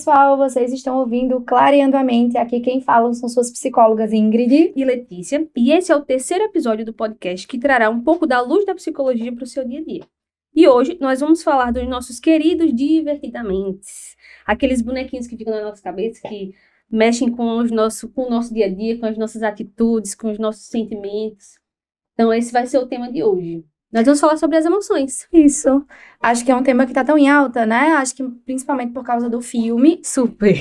pessoal, vocês estão ouvindo Clareando a Mente. Aqui quem falam são suas psicólogas Ingrid e Letícia. E esse é o terceiro episódio do podcast que trará um pouco da luz da psicologia para o seu dia a dia. E hoje nós vamos falar dos nossos queridos divertidamente. Aqueles bonequinhos que ficam na nossa cabeça, que mexem com o nosso dia a dia, com as nossas atitudes, com os nossos sentimentos. Então esse vai ser o tema de hoje. Nós vamos falar sobre as emoções. Isso. Acho que é um tema que tá tão em alta, né? Acho que principalmente por causa do filme. Super.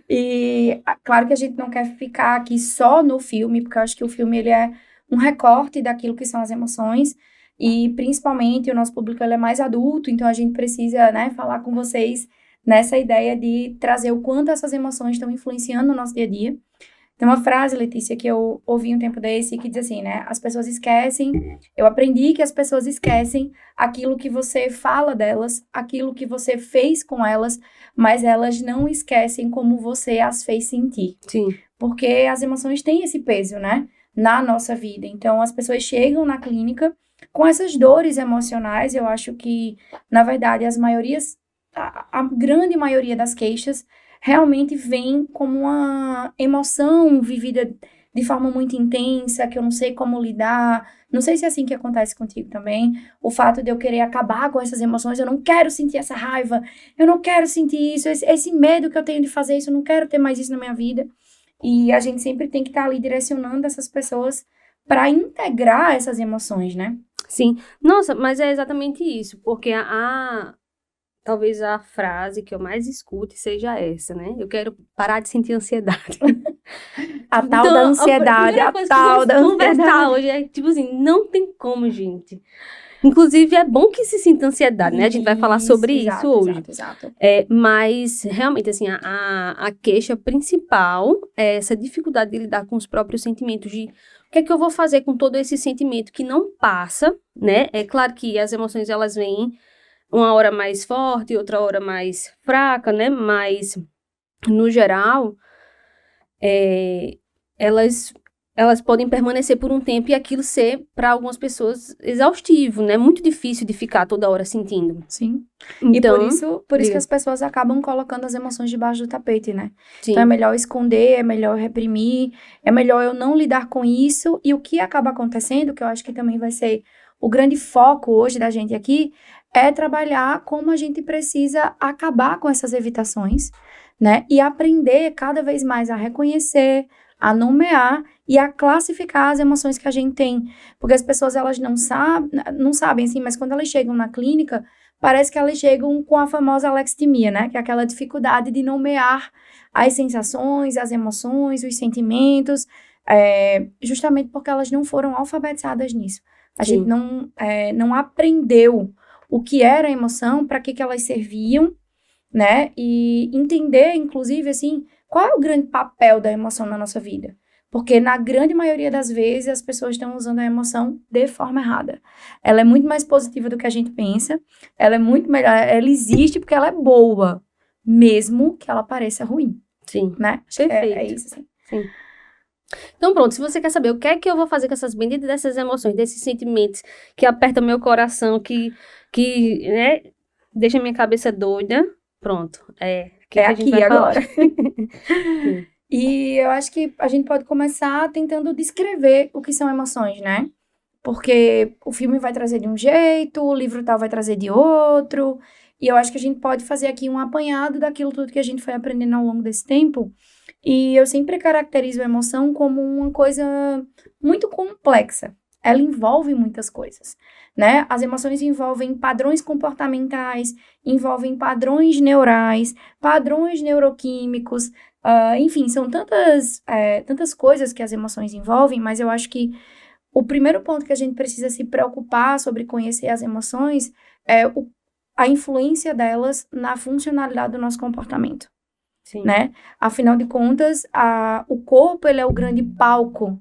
E claro que a gente não quer ficar aqui só no filme, porque eu acho que o filme ele é um recorte daquilo que são as emoções. E principalmente o nosso público ele é mais adulto, então a gente precisa, né, falar com vocês nessa ideia de trazer o quanto essas emoções estão influenciando no nosso dia a dia. Tem uma frase, Letícia, que eu ouvi um tempo desse, que diz assim, né? As pessoas esquecem, eu aprendi que as pessoas esquecem aquilo que você fala delas, aquilo que você fez com elas, mas elas não esquecem como você as fez sentir. Sim. Porque as emoções têm esse peso, né? Na nossa vida. Então, as pessoas chegam na clínica com essas dores emocionais. Eu acho que, na verdade, a grande maioria das queixas realmente vem como uma emoção vivida de forma muito intensa, que eu não sei como lidar. Não sei se é assim que acontece contigo também. O fato de eu querer acabar com essas emoções, eu não quero sentir essa raiva, eu não quero sentir isso, esse medo que eu tenho de fazer isso, eu não quero ter mais isso na minha vida. E a gente sempre tem que estar ali direcionando essas pessoas para integrar essas emoções, né? Sim. Nossa, mas é exatamente isso, porque talvez a frase que eu mais escute seja essa, né? Eu quero parar de sentir ansiedade. A tal da ansiedade, a tal da ansiedade. Hoje é tipo assim, não tem como, gente. Inclusive, é bom que se sinta ansiedade, né? A gente vai falar sobre isso hoje. Exato. Mas, realmente, assim, a queixa principal é essa dificuldade de lidar com os próprios sentimentos, de o que é que eu vou fazer com todo esse sentimento que não passa, né? É claro que as emoções, elas vêm uma hora mais forte, outra hora mais fraca, né? Mas, no geral, elas podem permanecer por um tempo e aquilo ser, para algumas pessoas, exaustivo, né? Muito difícil de ficar toda hora sentindo. Sim. Então, e por isso que as pessoas acabam colocando as emoções debaixo do tapete, né? Sim. Então é melhor esconder, é melhor reprimir, é melhor eu não lidar com isso. E o que acaba acontecendo, que eu acho que também vai ser o grande foco hoje da gente aqui, é trabalhar como a gente precisa acabar com essas evitações, né? E aprender cada vez mais a reconhecer, a nomear e a classificar as emoções que a gente tem. Porque as pessoas, elas não sabem, assim, mas quando elas chegam na clínica, parece que elas chegam com a famosa alexithymia, né? Que é aquela dificuldade de nomear as sensações, as emoções, os sentimentos, justamente porque elas não foram alfabetizadas nisso. A Sim. gente não aprendeu o que era a emoção, para que elas serviam, né? E entender, inclusive, assim, qual é o grande papel da emoção na nossa vida. Porque na grande maioria das vezes as pessoas estão usando a emoção de forma errada. Ela é muito mais positiva do que a gente pensa, ela é muito melhor, ela existe porque ela é boa, mesmo que ela pareça ruim. Sim, né? perfeito. É isso, assim. Sim. Então pronto, se você quer saber o que é que eu vou fazer com essas benditas dessas emoções, desses sentimentos que apertam meu coração, que né, deixa minha cabeça doida, pronto, que a gente vai agora. Sim. E eu acho que a gente pode começar tentando descrever o que são emoções, né? Porque o filme vai trazer de um jeito, o livro tal vai trazer de outro, e eu acho que a gente pode fazer aqui um apanhado daquilo tudo que a gente foi aprendendo ao longo desse tempo. E eu sempre caracterizo a emoção como uma coisa muito complexa. Ela envolve muitas coisas, né? As emoções envolvem padrões comportamentais, envolvem padrões neurais, padrões neuroquímicos, enfim, são tantas coisas que as emoções envolvem, mas eu acho que o primeiro ponto que a gente precisa se preocupar sobre conhecer as emoções é a influência delas na funcionalidade do nosso comportamento. Sim. Né? Afinal de contas, o corpo ele é o grande palco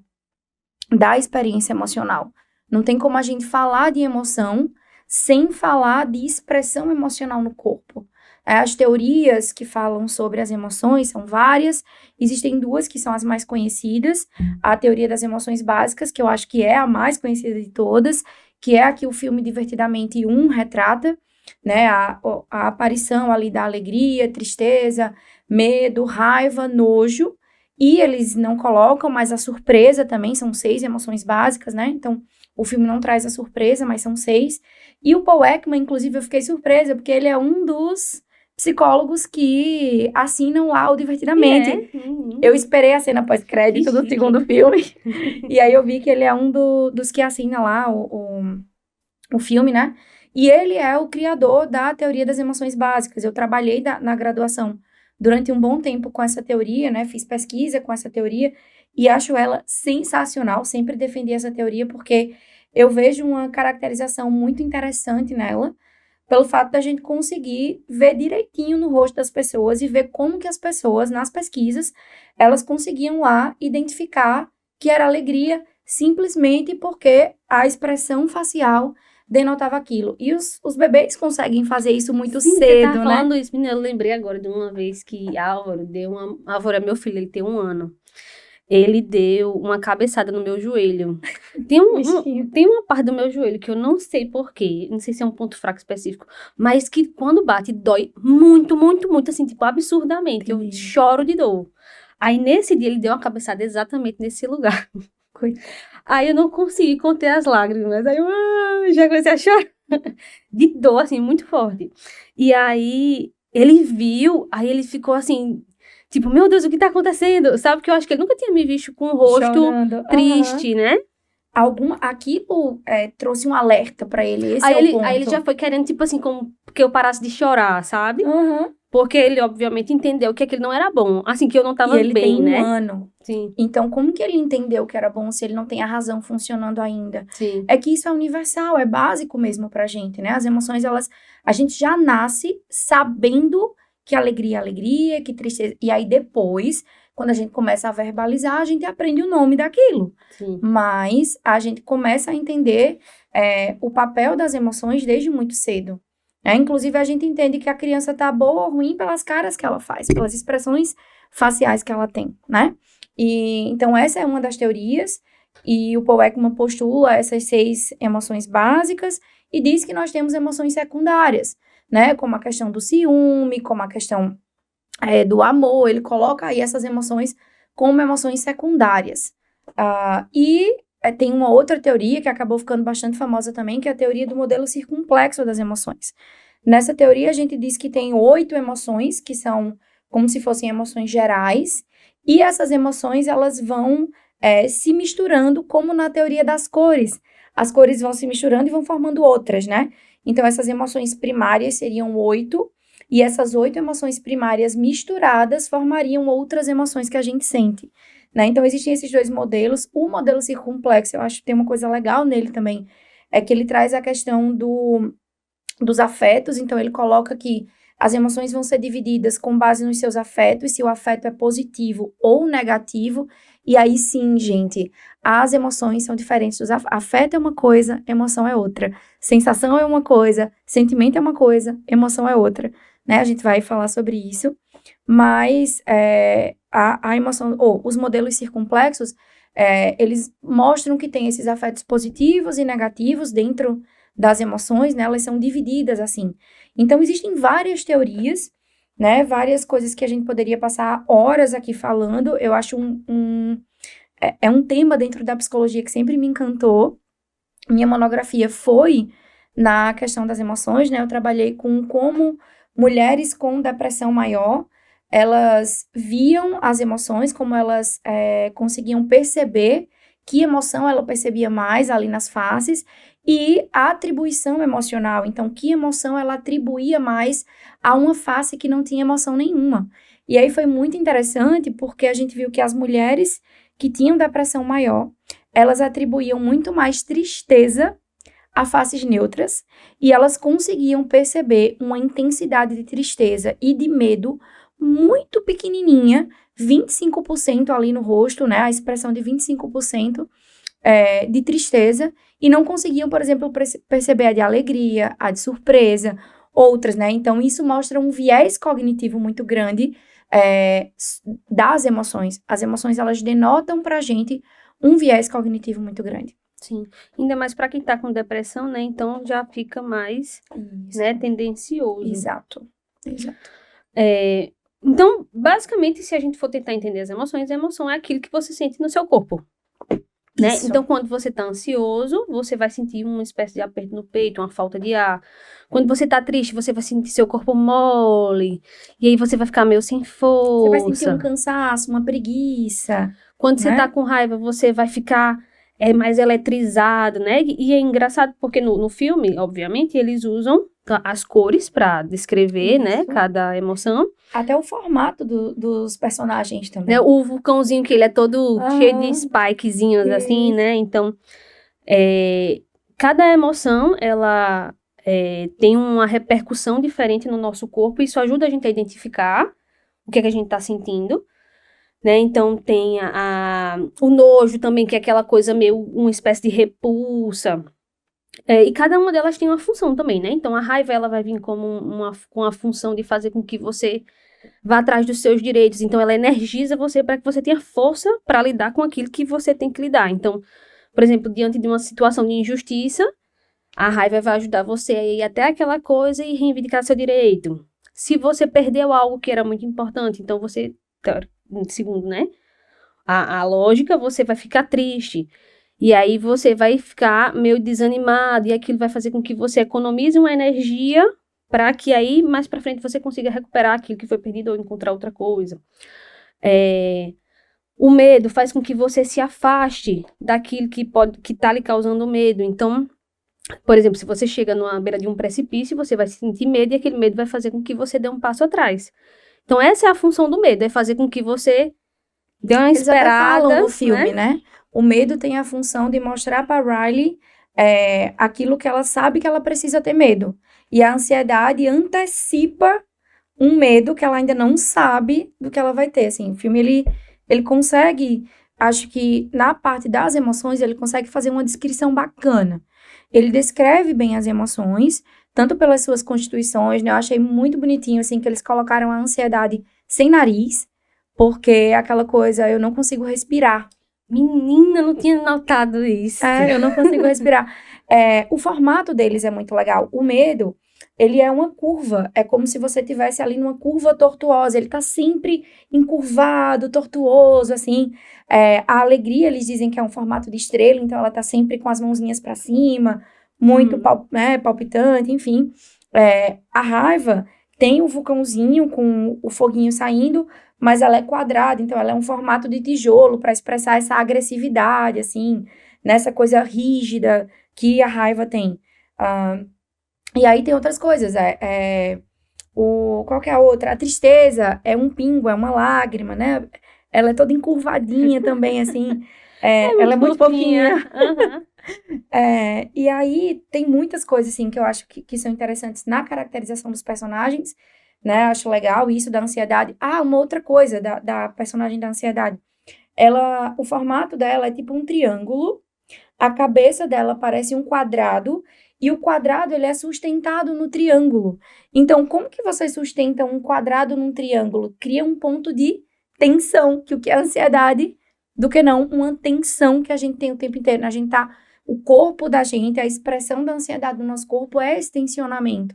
da experiência emocional. Não tem como a gente falar de emoção sem falar de expressão emocional no corpo. As teorias que falam sobre as emoções são várias. Existem duas que são as mais conhecidas. A teoria das emoções básicas, que eu acho que é a mais conhecida de todas, que é a que o filme Divertidamente 1 retrata, né? A aparição ali da alegria, tristeza, medo, raiva, nojo. E eles não colocam, mas a surpresa também, são 6 emoções básicas, né? Então, o filme não traz a surpresa, mas são 6. E o Paul Ekman, inclusive, eu fiquei surpresa, porque ele é um dos psicólogos que assinam lá o Divertidamente. Eu esperei a cena pós-crédito do segundo filme, e aí eu vi que ele é um dos que assina lá o filme, né? E ele é o criador da teoria das emoções básicas. Eu trabalhei na graduação durante um bom tempo com essa teoria, né? Fiz pesquisa com essa teoria e acho ela sensacional. Sempre defendi essa teoria porque eu vejo uma caracterização muito interessante nela, pelo fato da gente conseguir ver direitinho no rosto das pessoas e ver como que as pessoas, nas pesquisas, elas conseguiam lá identificar que era alegria simplesmente porque a expressão facial denotava aquilo. E os bebês conseguem fazer isso muito Sim, cedo, você tá né? falando isso, menina, eu lembrei agora de uma vez que Álvaro é meu filho, ele tem 1 ano. Ele deu uma cabeçada no meu joelho. Bichinho. Tem uma parte do meu joelho que eu não sei porquê, não sei se é um ponto fraco específico, mas que quando bate dói muito, muito, muito, assim, tipo, absurdamente. Eu Entendi. choro de dor. Aí nesse dia ele deu uma cabeçada exatamente nesse lugar. Aí eu não consegui conter as lágrimas. Aí eu já comecei a chorar. De dor, assim, muito forte. E aí ele viu, aí ele ficou assim, tipo, meu Deus, o que tá acontecendo? Sabe? Porque eu acho que ele nunca tinha me visto com o rosto Chorando. triste, né? Aquilo trouxe um alerta pra ele. Esse Aí é o ponto. ele já foi querendo, tipo assim, como que eu parasse de chorar, sabe? Aham. Porque ele, obviamente, entendeu que aquilo não era bom. Assim, que eu não tava E ele bem, tem 1 né? ano. Sim, Então, como que ele entendeu que era bom se ele não tem a razão funcionando ainda? sim. É que isso é universal, é básico mesmo pra gente, né? As emoções, a gente já nasce sabendo que alegria é alegria, que tristeza. E aí depois, quando a gente começa a verbalizar, a gente aprende o nome daquilo. Sim. Mas a gente começa a entender o papel das emoções desde muito cedo. Inclusive, a gente entende que a criança tá boa ou ruim pelas caras que ela faz, pelas expressões faciais que ela tem, né? E, então, essa é uma das teorias, e o Paul Ekman postula essas 6 emoções básicas e diz que nós temos emoções secundárias, né? Como a questão do ciúme, como a questão do amor, ele coloca aí essas emoções como emoções secundárias. Tem uma outra teoria que acabou ficando bastante famosa também, que é a teoria do modelo circunplexo das emoções. Nessa teoria, a gente diz que tem 8 emoções, que são como se fossem emoções gerais, e essas emoções, elas vão se misturando, como na teoria das cores. As cores vão se misturando e vão formando outras, né? Então, essas emoções primárias seriam 8, e essas 8 emoções primárias misturadas formariam outras emoções que a gente sente, né? Então, existem esses 2 modelos. O modelo circunplexo, eu acho que tem uma coisa legal nele também, é que ele traz a questão dos afetos. Então, ele coloca que as emoções vão ser divididas com base nos seus afetos, se o afeto é positivo ou negativo. E aí sim, gente, as emoções são diferentes dos afeto é uma coisa, emoção é outra. Sensação é uma coisa, sentimento é uma coisa, emoção é outra, né? A gente vai falar sobre isso. Mas a emoção, os modelos circunplexos, eles mostram que tem esses afetos positivos e negativos dentro das emoções, né? Elas são divididas assim. Então, existem várias teorias, né? Várias coisas que a gente poderia passar horas aqui falando. Eu acho um tema dentro da psicologia que sempre me encantou. Minha monografia foi na questão das emoções, né? Eu trabalhei com como mulheres com depressão maior, elas viam as emoções, como elas conseguiam perceber que emoção ela percebia mais ali nas faces, e a atribuição emocional. Então, que emoção ela atribuía mais a uma face que não tinha emoção nenhuma. E aí foi muito interessante, porque a gente viu que as mulheres que tinham depressão maior, elas atribuíam muito mais tristeza a faces neutras, e elas conseguiam perceber uma intensidade de tristeza e de medo muito pequenininha, 25% ali no rosto, né, a expressão de 25% de tristeza, e não conseguiam, por exemplo, perceber a de alegria, a de surpresa, outras, né? Então, isso mostra um viés cognitivo muito grande das emoções. As emoções, elas denotam pra gente um viés cognitivo muito grande. Sim. Ainda mais pra quem tá com depressão, né? Então já fica mais, Isso. né, tendencioso. Exato. Então, basicamente, se a gente for tentar entender as emoções, a emoção é aquilo que você sente no seu corpo. Né? Isso. Então, quando você tá ansioso, você vai sentir uma espécie de aperto no peito, uma falta de ar. Quando você tá triste, você vai sentir seu corpo mole. E aí você vai ficar meio sem força. Você vai sentir um cansaço, uma preguiça. Quando você né? tá com raiva, você vai ficar mais eletrizado, né? E é engraçado porque no filme, obviamente, eles usam as cores pra descrever, né? Isso. Cada emoção. Até o formato dos personagens também. Né? O vulcãozinho, que ele é todo cheio de spikezinhos, assim, Isso. né? Então, cada emoção, ela tem uma repercussão diferente no nosso corpo. Isso ajuda a gente a identificar o que é que a gente tá sentindo. Né? Então, tem o nojo também, que é aquela coisa meio, uma espécie de repulsa. E cada uma delas tem uma função também, né? Então, a raiva, ela vai vir como com a função de fazer com que você vá atrás dos seus direitos. Então, ela energiza você para que você tenha força para lidar com aquilo que você tem que lidar. Então, por exemplo, diante de uma situação de injustiça, a raiva vai ajudar você a ir até aquela coisa e reivindicar seu direito. Se você perdeu algo que era muito importante, então você, segundo, né, a lógica, você vai ficar triste. E aí você vai ficar meio desanimado, e aquilo vai fazer com que você economize uma energia para que aí, mais para frente, você consiga recuperar aquilo que foi perdido ou encontrar outra coisa. O medo faz com que você se afaste daquilo que tá lhe causando medo. Então, por exemplo, se você chega numa beira de um precipício, você vai sentir medo, e aquele medo vai fazer com que você dê um passo atrás. Então, essa é a função do medo, é fazer com que você dê uma Eles até esperada, falam no filme, né? né? O medo tem a função de mostrar para Riley aquilo que ela sabe que ela precisa ter medo. E a ansiedade antecipa um medo que ela ainda não sabe do que ela vai ter. Assim, o filme, ele consegue, acho que na parte das emoções, ele consegue fazer uma descrição bacana. Ele descreve bem as emoções, tanto pelas suas constituições, né? Eu achei muito bonitinho, assim, que eles colocaram a ansiedade sem nariz, porque é aquela coisa, eu não consigo respirar. Menina, não tinha notado isso. Eu não consigo respirar. O formato deles é muito legal. O medo, ele é uma curva. É como se você estivesse ali numa curva tortuosa. Ele tá sempre encurvado, tortuoso, assim. A alegria, eles dizem que é um formato de estrela, então ela tá sempre com as mãozinhas para cima, muito palpitante, enfim. A raiva tem o vulcãozinho com o foguinho saindo, mas ela é quadrada, então ela é um formato de tijolo para expressar essa agressividade, assim, nessa coisa rígida que a raiva tem. E aí tem outras coisas, qual que é a outra? A tristeza é um pingo, é uma lágrima, né? Ela é toda encurvadinha também, assim, ela é muito fofinha. E aí tem muitas coisas, assim, que eu acho que são interessantes na caracterização dos personagens, né? Acho legal isso da ansiedade. Uma outra coisa da personagem da ansiedade. O formato dela é tipo um triângulo, a cabeça dela parece um quadrado, e o quadrado, ele é sustentado no triângulo. Então, como que você sustenta um quadrado num triângulo? Cria um ponto de tensão, que o que é ansiedade, do que não uma tensão que a gente tem o tempo inteiro. O corpo da gente, a expressão da ansiedade no nosso corpo é esse tensionamento.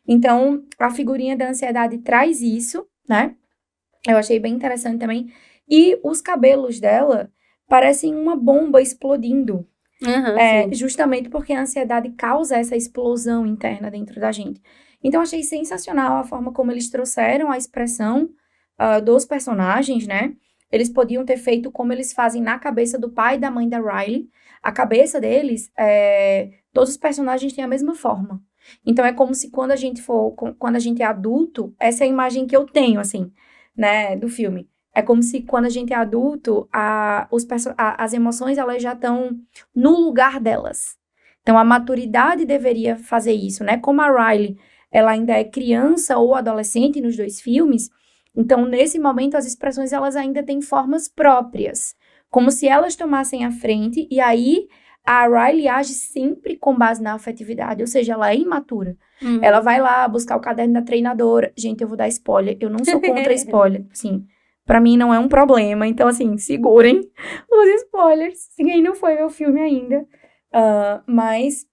Então, a figurinha da ansiedade traz isso, né? Eu achei bem interessante também. E os cabelos dela parecem uma bomba explodindo. Justamente porque a ansiedade causa essa explosão interna dentro da gente. Então, achei sensacional a forma como eles trouxeram a expressão dos personagens, né? Eles podiam ter feito como eles fazem na cabeça do pai e da mãe da Riley. A cabeça deles, todos os personagens têm a mesma forma. Então, é como se quando a gente é adulto, essa é a imagem que eu tenho, assim, né, do filme. É como se quando a gente é adulto, as emoções, elas já estão no lugar delas. Então, a maturidade deveria fazer isso, né? Como a Riley, ela ainda é criança ou adolescente nos dois filmes, então, nesse momento, as expressões, elas ainda têm formas próprias. Como se elas tomassem a frente, e aí a Riley age sempre com base na afetividade, ou seja, ela é imatura. Ela vai lá buscar o caderno da treinadora. Gente, eu vou dar spoiler, eu não sou contra spoiler, assim, pra mim não é um problema, então, assim, segurem os spoilers, se quem não foi ver o filme ainda, Mas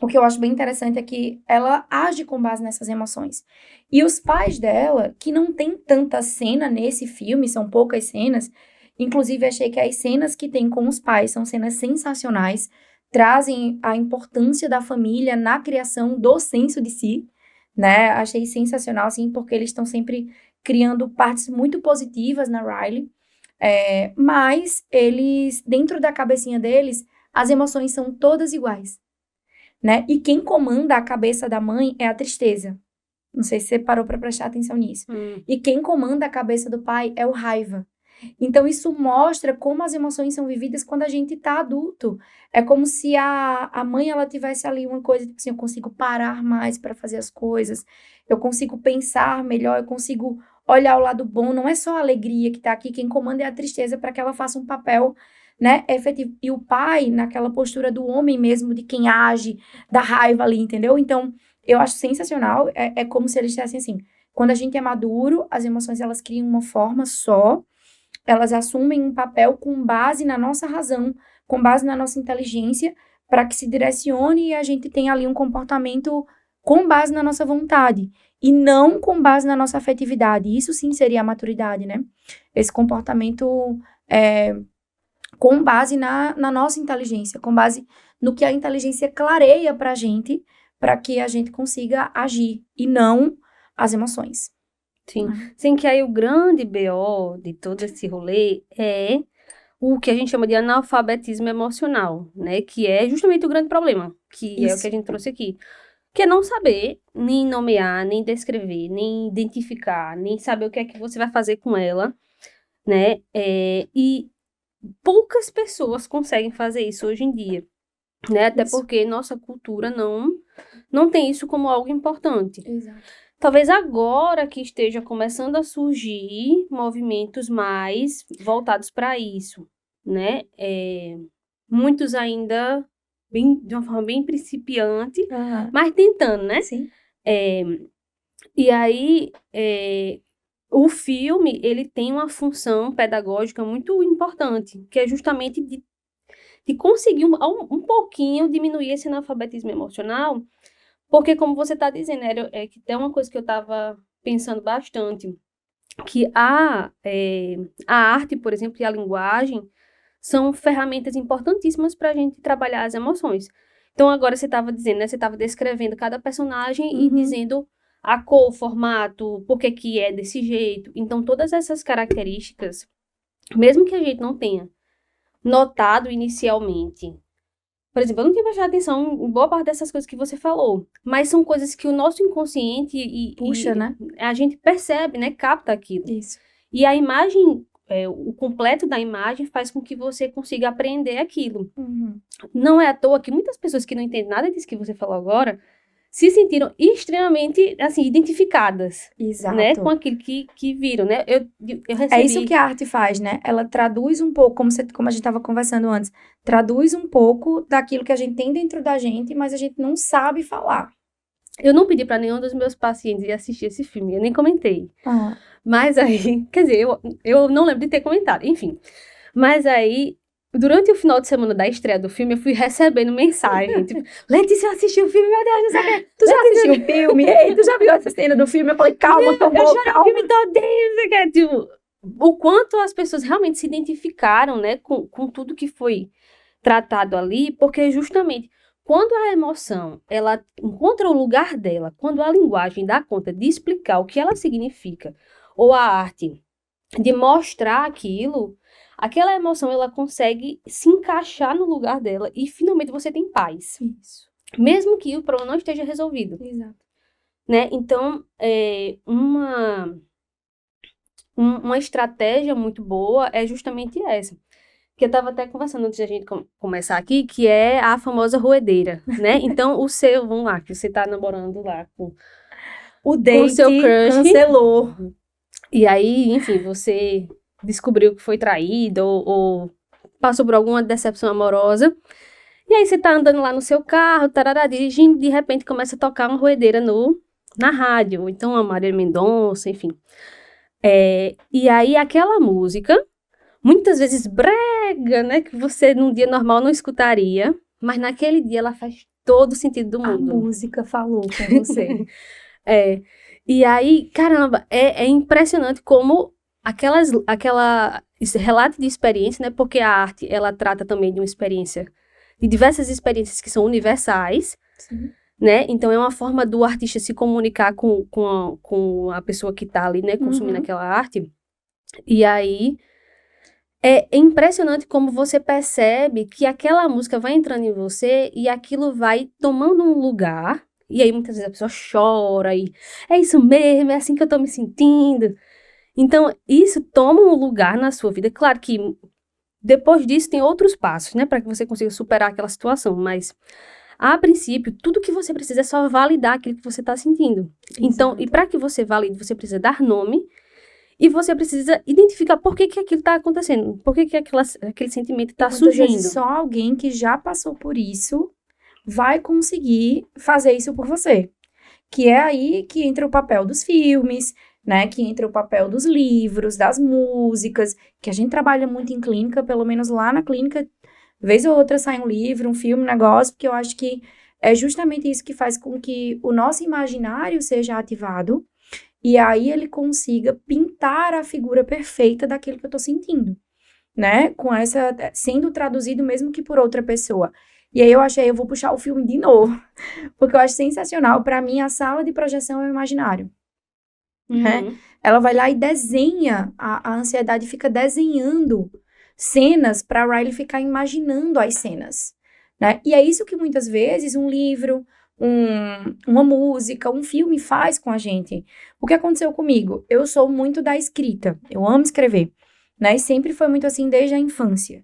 o que eu acho bem interessante é que ela age com base nessas emoções. E os pais dela, que não tem tanta cena nesse filme, são poucas cenas, inclusive achei que as cenas que tem com os pais são cenas sensacionais, trazem a importância da família na criação do senso de si, né? Achei sensacional, assim, porque eles estão sempre criando partes muito positivas na Riley, mas eles, dentro da cabecinha deles, as emoções são todas iguais, né? E quem comanda a cabeça da mãe é a tristeza. Não sei se você parou para prestar atenção nisso. E quem comanda a cabeça do pai é o raiva. Então, isso mostra como as emoções são vividas quando a gente tá adulto. É como se a mãe, ela tivesse ali uma coisa, tipo assim, eu consigo parar mais para fazer as coisas, eu consigo pensar melhor, eu consigo olhar o lado bom. Não é só a alegria que tá aqui, quem comanda é a tristeza para que ela faça um papel, né, efetivo. E o pai, naquela postura do homem mesmo, de quem age, da raiva ali, entendeu? Então, eu acho sensacional. É como se eles dissessem assim, quando a gente é maduro, as emoções, elas criam uma forma só, elas assumem um papel com base na nossa razão, com base na nossa inteligência, para que se direcione e a gente tenha ali um comportamento com base na nossa vontade, e não com base na nossa afetividade. Isso sim seria a maturidade, né? Esse comportamento com base na nossa inteligência, com base no que a inteligência clareia pra gente, para que a gente consiga agir, e não as emoções. Sim. Sim, que aí o grande BO de todo esse rolê é o que a gente chama de analfabetismo emocional, né? Que é justamente o grande problema, que é o que a gente trouxe aqui. Que é não saber nem nomear, nem descrever, nem identificar, nem saber o que é que você vai fazer com ela, né? E poucas pessoas conseguem fazer isso hoje em dia, né? Até porque nossa cultura não tem isso como algo importante. Exato. Talvez agora que esteja começando a surgir movimentos mais voltados para isso, né? Muitos ainda de uma forma bem principiante, mas tentando, né? Sim. E aí, o filme, ele tem uma função pedagógica muito importante, que é justamente de conseguir um pouquinho diminuir esse analfabetismo emocional, porque como você está dizendo, que tem uma coisa que eu estava pensando bastante, que a arte, por exemplo, e a linguagem são ferramentas importantíssimas para a gente trabalhar as emoções. Então, agora você estava dizendo, né? Você estava descrevendo cada personagem e dizendo a cor, o formato, por que é desse jeito. Então, todas essas características, mesmo que a gente não tenha notado inicialmente, por exemplo, eu não tinha prestado atenção em boa parte dessas coisas que você falou, mas são coisas que o nosso inconsciente puxa, né? A gente percebe, né? Capta aquilo. Isso. E a imagem, o completo da imagem faz com que você consiga aprender aquilo. Não é à toa que muitas pessoas que não entendem nada disso que você falou agora se sentiram extremamente, assim, identificadas. Exato. Né, com aquilo que viram, né? Eu recebi... É isso que a arte faz, né? Ela traduz um pouco, como a gente estava conversando antes, traduz um pouco daquilo que a gente tem dentro da gente, mas a gente não sabe falar. Eu não pedi para nenhum dos meus pacientes ir assistir esse filme, eu nem comentei. Mas aí, quer dizer, eu não lembro de ter comentado, enfim. Mas aí, durante o final de semana da estreia do filme, eu fui recebendo mensagem, tipo, Letícia, assistiu o filme, meu Deus, não sei o que. Tu já assistiu o filme? Ei, tu já viu essa cena do filme? Eu falei, calma, tô bom, eu chorei o filme todinho, não sei o que. Tipo, o quanto as pessoas realmente se identificaram, né, com tudo que foi tratado ali, porque justamente quando a emoção, ela encontra o lugar dela, quando a linguagem dá conta de explicar o que ela significa, ou a arte de mostrar aquilo, aquela emoção, ela consegue se encaixar no lugar dela e finalmente você tem paz. Isso. Mesmo que o problema não esteja resolvido. Exato. Né? Então, uma estratégia muito boa é justamente essa. Que eu estava até conversando antes da gente começar aqui, que é a famosa roedeira, né? Então, vamos lá, que você tá namorando lá com o date, com seu crush, cancelou. E aí, enfim, você descobriu que foi traído ou passou por alguma decepção amorosa. E aí você tá andando lá no seu carro, tarará, dirigindo, de repente começa a tocar uma roedeira na rádio. Ou então a Marília Mendonça, enfim. E aí aquela música, muitas vezes brega, né? Que você num dia normal não escutaria. mas naquele dia ela faz todo o sentido do A mundo. música falou com você. E aí, caramba, é impressionante como esse relato de experiência, né? Porque a arte, ela trata também de uma experiência, de diversas experiências que são universais, Sim. né? Então, é uma forma do artista se comunicar com a pessoa que tá ali, né? Consumindo aquela arte. E aí, é impressionante como você percebe que aquela música vai entrando em você e aquilo vai tomando um lugar. E aí, muitas vezes, a pessoa chora e é isso mesmo, é assim que eu tô me sentindo. Então, isso toma um lugar na sua vida. Claro que depois disso tem outros passos, né? Para que você consiga superar aquela situação. Mas, a princípio, tudo que você precisa é só validar aquilo que você tá sentindo. Então, e para que você valide, você precisa dar nome. E você precisa identificar por que aquilo está acontecendo. Por que aquele sentimento está surgindo. Vezes só alguém que já passou por isso vai conseguir fazer isso por você. Que é aí que entra o papel dos filmes, né? Que entra o papel dos livros, das músicas, que a gente trabalha muito em clínica, pelo menos lá na clínica, vez ou outra sai um livro, um filme, um negócio, porque eu acho que é justamente isso que faz com que o nosso imaginário seja ativado e aí ele consiga pintar a figura perfeita daquilo que eu tô sentindo, né? Com essa, sendo traduzido mesmo que por outra pessoa. E aí eu vou puxar o filme de novo, porque eu acho sensacional. Pra mim, a sala de projeção é o imaginário, né? Ela vai lá e desenha, a ansiedade fica desenhando cenas pra Riley ficar imaginando as cenas, né? E é isso que muitas vezes um livro, uma música, um filme faz com a gente. O que aconteceu comigo? Eu sou muito da escrita, eu amo escrever, né? E sempre foi muito assim desde a infância.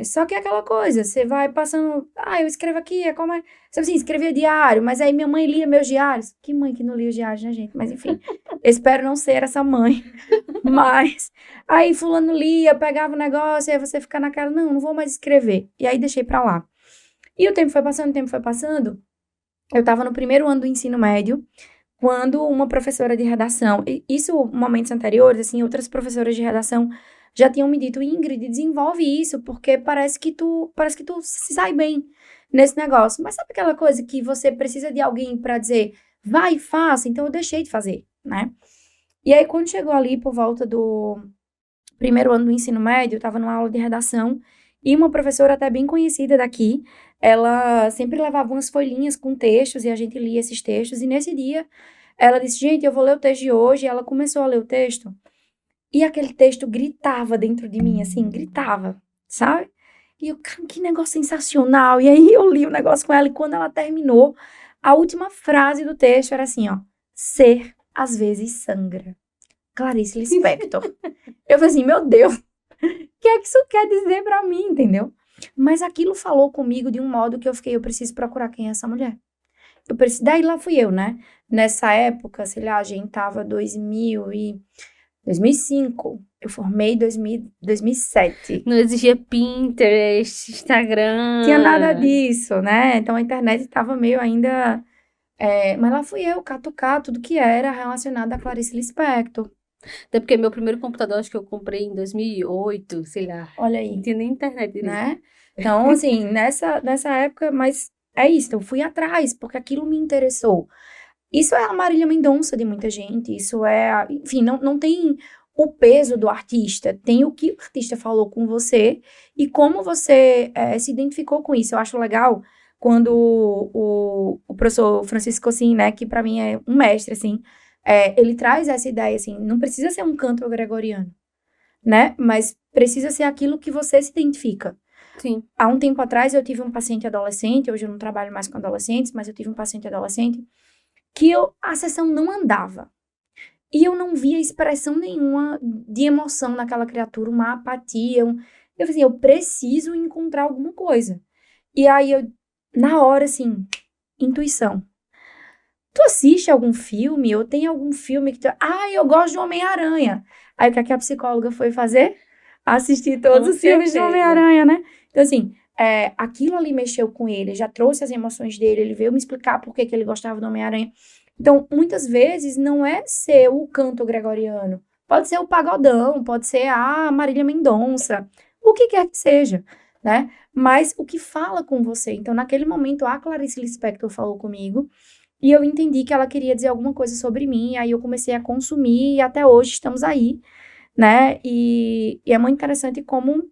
Só que é aquela coisa, você vai passando, eu escrevo aqui, como é? Sabe assim, escrevia diário, mas aí minha mãe lia meus diários. Que mãe que não lia os diários, né, gente? Mas enfim, espero não ser essa mãe. Mas, aí fulano lia, pegava o negócio, aí você fica naquela, não vou mais escrever. E aí deixei pra lá. E o tempo foi passando, eu tava no primeiro ano do ensino médio, quando uma professora de redação, isso momentos anteriores, assim, outras professoras de redação já tinham me dito, Ingrid, desenvolve isso, porque parece que tu se sai bem nesse negócio. Mas sabe aquela coisa que você precisa de alguém pra dizer, vai, faça? Então eu deixei de fazer, né? E aí quando chegou ali por volta do primeiro ano do ensino médio, eu tava numa aula de redação, e uma professora até bem conhecida daqui, ela sempre levava umas folhinhas com textos, e a gente lia esses textos, e nesse dia ela disse, gente, eu vou ler o texto de hoje, e ela começou a ler o texto, e aquele texto gritava dentro de mim, assim, gritava, sabe? E eu, cara, que negócio sensacional. E aí eu li o negócio com ela, e quando ela terminou, a última frase do texto era assim, ó, ser às vezes sangra. Clarice Lispector. Eu falei assim, meu Deus, o que é que isso quer dizer pra mim, entendeu? Mas aquilo falou comigo de um modo que eu preciso procurar quem é essa mulher. Daí lá fui eu, né? Nessa época, sei lá, a gente tava 2005, eu formei em 2007. Não existia Pinterest, Instagram. Tinha nada disso, né? Então a internet estava meio ainda... mas lá fui eu, catucar tudo que era relacionado a Clarice Lispector. Até porque meu primeiro computador, acho que eu comprei em 2008, sei lá. Olha aí. Não tinha nem internet direito. Né? Então, assim, nessa época, mas é isso, eu fui atrás, porque aquilo me interessou. Isso é a Marília Mendonça de muita gente, isso é, enfim, não tem o peso do artista, tem o que o artista falou com você e como você se identificou com isso. Eu acho legal quando o professor Francisco Cossin, né, que pra mim é um mestre, assim, ele traz essa ideia, assim, não precisa ser um canto gregoriano, né, mas precisa ser aquilo que você se identifica. Sim. Há um tempo atrás eu tive um paciente adolescente, hoje eu não trabalho mais com adolescentes, mas eu tive um paciente adolescente que a sessão não andava. E eu não via expressão nenhuma de emoção naquela criatura, uma apatia. Eu falei assim, eu preciso encontrar alguma coisa. E aí, na hora, assim, intuição. Tu assiste algum filme? Ou tem algum filme que tu... eu gosto de Homem-Aranha. Aí, o que a psicóloga foi fazer? Assistir todos os filmes de Homem-Aranha, né? Então, assim, aquilo ali mexeu com ele, já trouxe as emoções dele, ele veio me explicar por que ele gostava do Homem-Aranha. Então, muitas vezes, não é ser o canto gregoriano. Pode ser o pagodão, pode ser a Marília Mendonça, o que quer que seja, né? mas o que fala com você. Então, naquele momento, a Clarice Lispector falou comigo, e eu entendi que ela queria dizer alguma coisa sobre mim, e aí eu comecei a consumir, e até hoje estamos aí, né? E é muito interessante como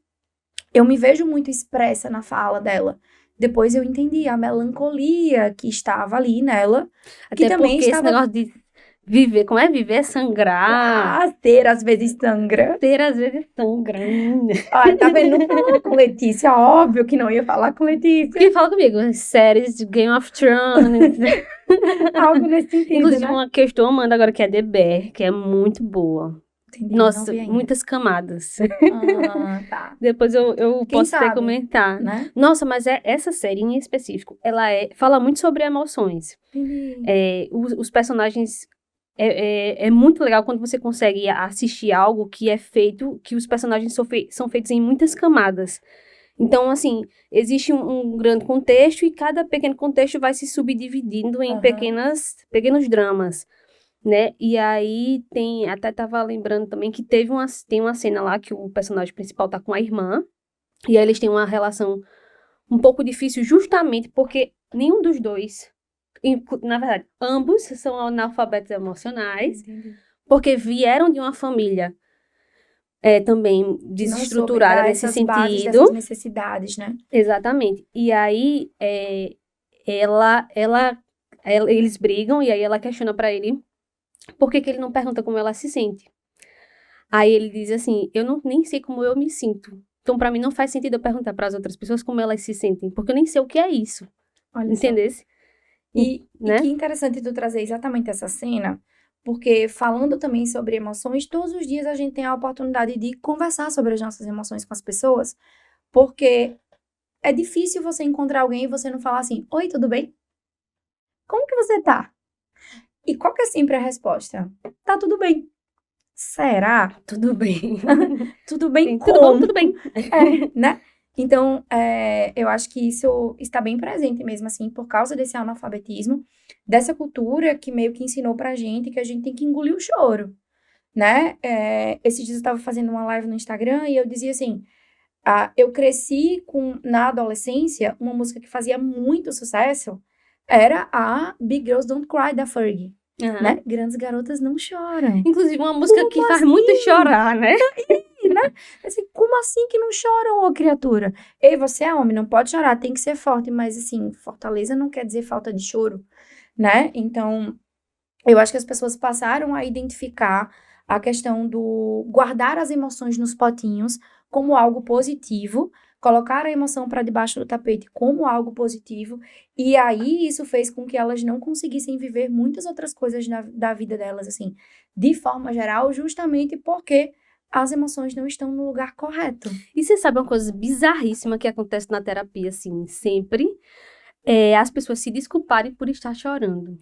eu me vejo muito expressa na fala dela. Depois eu entendi a melancolia que estava ali nela, que Até também porque esse estava... negócio de viver, como é viver é sangrar. ter às vezes sangra. Ter às vezes sangra. Olha, tá vendo? Não falando com Letícia, óbvio que não ia falar com Letícia. Quem fala comigo? Séries de Game of Thrones. Algo nesse sentido, Inclusive, né? uma que eu estou amando agora, que é The Bear, que é muito boa. Entendi, não Nossa, vi ainda. muitas camadas. Tá. Depois eu Quem posso até sabe, comentar. né? Nossa, mas essa série em específico, ela fala muito sobre emoções. Entendi. Os personagens... É muito legal quando você consegue assistir algo que é feito, que os personagens são feitos em muitas camadas. Então, assim, existe um grande contexto e cada pequeno contexto vai se subdividindo em Aham. pequenos dramas, né? E aí até tava lembrando também que tem uma cena lá que o personagem principal tá com a irmã, e aí eles têm uma relação um pouco difícil justamente porque nenhum dos dois, na verdade, ambos são analfabetos emocionais, Entendi. porque vieram de uma família também Que não soube desestruturada dar nesse essas bases sentido. dessas necessidades, né? Exatamente. E aí, eles brigam, e aí ela questiona pra ele por que ele não pergunta como ela se sente. Aí ele diz assim, nem sei como eu me sinto. Então, pra mim, não faz sentido eu perguntar pras outras pessoas como elas se sentem, porque eu nem sei o que é isso. Olha só. Entendesse? E Né? que interessante tu trazer exatamente essa cena, porque falando também sobre emoções, todos os dias a gente tem a oportunidade de conversar sobre as nossas emoções com as pessoas, porque é difícil você encontrar alguém e você não falar assim, oi, tudo bem? Como que você tá? E qual que é sempre a resposta? Tá tudo bem. Será? Tudo bem. Tudo bem Sim, como? tudo bom, tudo bem. Né? Então, eu acho que isso está bem presente mesmo, assim, por causa desse analfabetismo, dessa cultura que meio que ensinou pra gente que a gente tem que engolir o choro, né? Esses dias eu estava fazendo uma live no Instagram e eu dizia assim, eu cresci na adolescência, uma música que fazia muito sucesso era a Big Girls Don't Cry, da Fergie, Aham. né? Grandes garotas não choram. Inclusive, uma música que faz assim? muito chorar, né? Né? Assim, como assim que não choram, ô criatura? Ei, você é homem, não pode chorar, tem que ser forte, mas assim, fortaleza não quer dizer falta de choro, né? Então, eu acho que as pessoas passaram a identificar a questão do guardar as emoções nos potinhos como algo positivo, colocar a emoção para debaixo do tapete como algo positivo, e aí isso fez com que elas não conseguissem viver muitas outras coisas da vida delas, assim, de forma geral, justamente porque as emoções não estão no lugar correto. E você sabe uma coisa bizarríssima que acontece na terapia, assim, sempre? As pessoas se desculparem por estar chorando.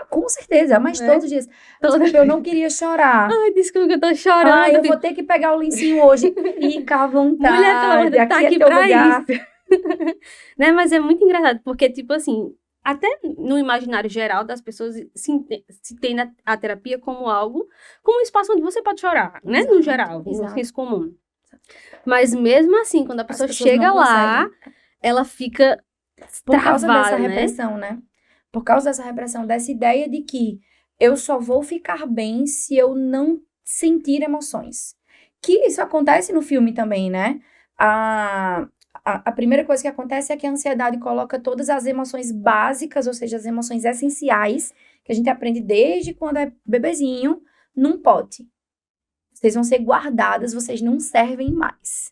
Com certeza, mas Né? todos os dias. Desculpa, eu não queria chorar. Ai, desculpa que eu tô chorando. Eu vou ter que pegar o lencinho hoje. Fica à vontade. Mulher, pelo amor de Deus, tá aqui teu pra lugar. isso. Né? Mas é muito engraçado, porque, tipo assim, até no imaginário geral das pessoas se tem a terapia como como um espaço onde você pode chorar, né? No Exato, geral, no exato. senso comum. Mas mesmo assim, quando a pessoa pessoas chega não lá, ela fica Por causa travada, dessa né? repressão, né? Por causa dessa repressão, dessa ideia de que eu só vou ficar bem se eu não sentir emoções. Que isso acontece no filme também, né? A primeira coisa que acontece é que a ansiedade coloca todas as emoções básicas, ou seja, as emoções essenciais, que a gente aprende desde quando é bebezinho, num pote. Vocês vão ser guardadas, vocês não servem mais,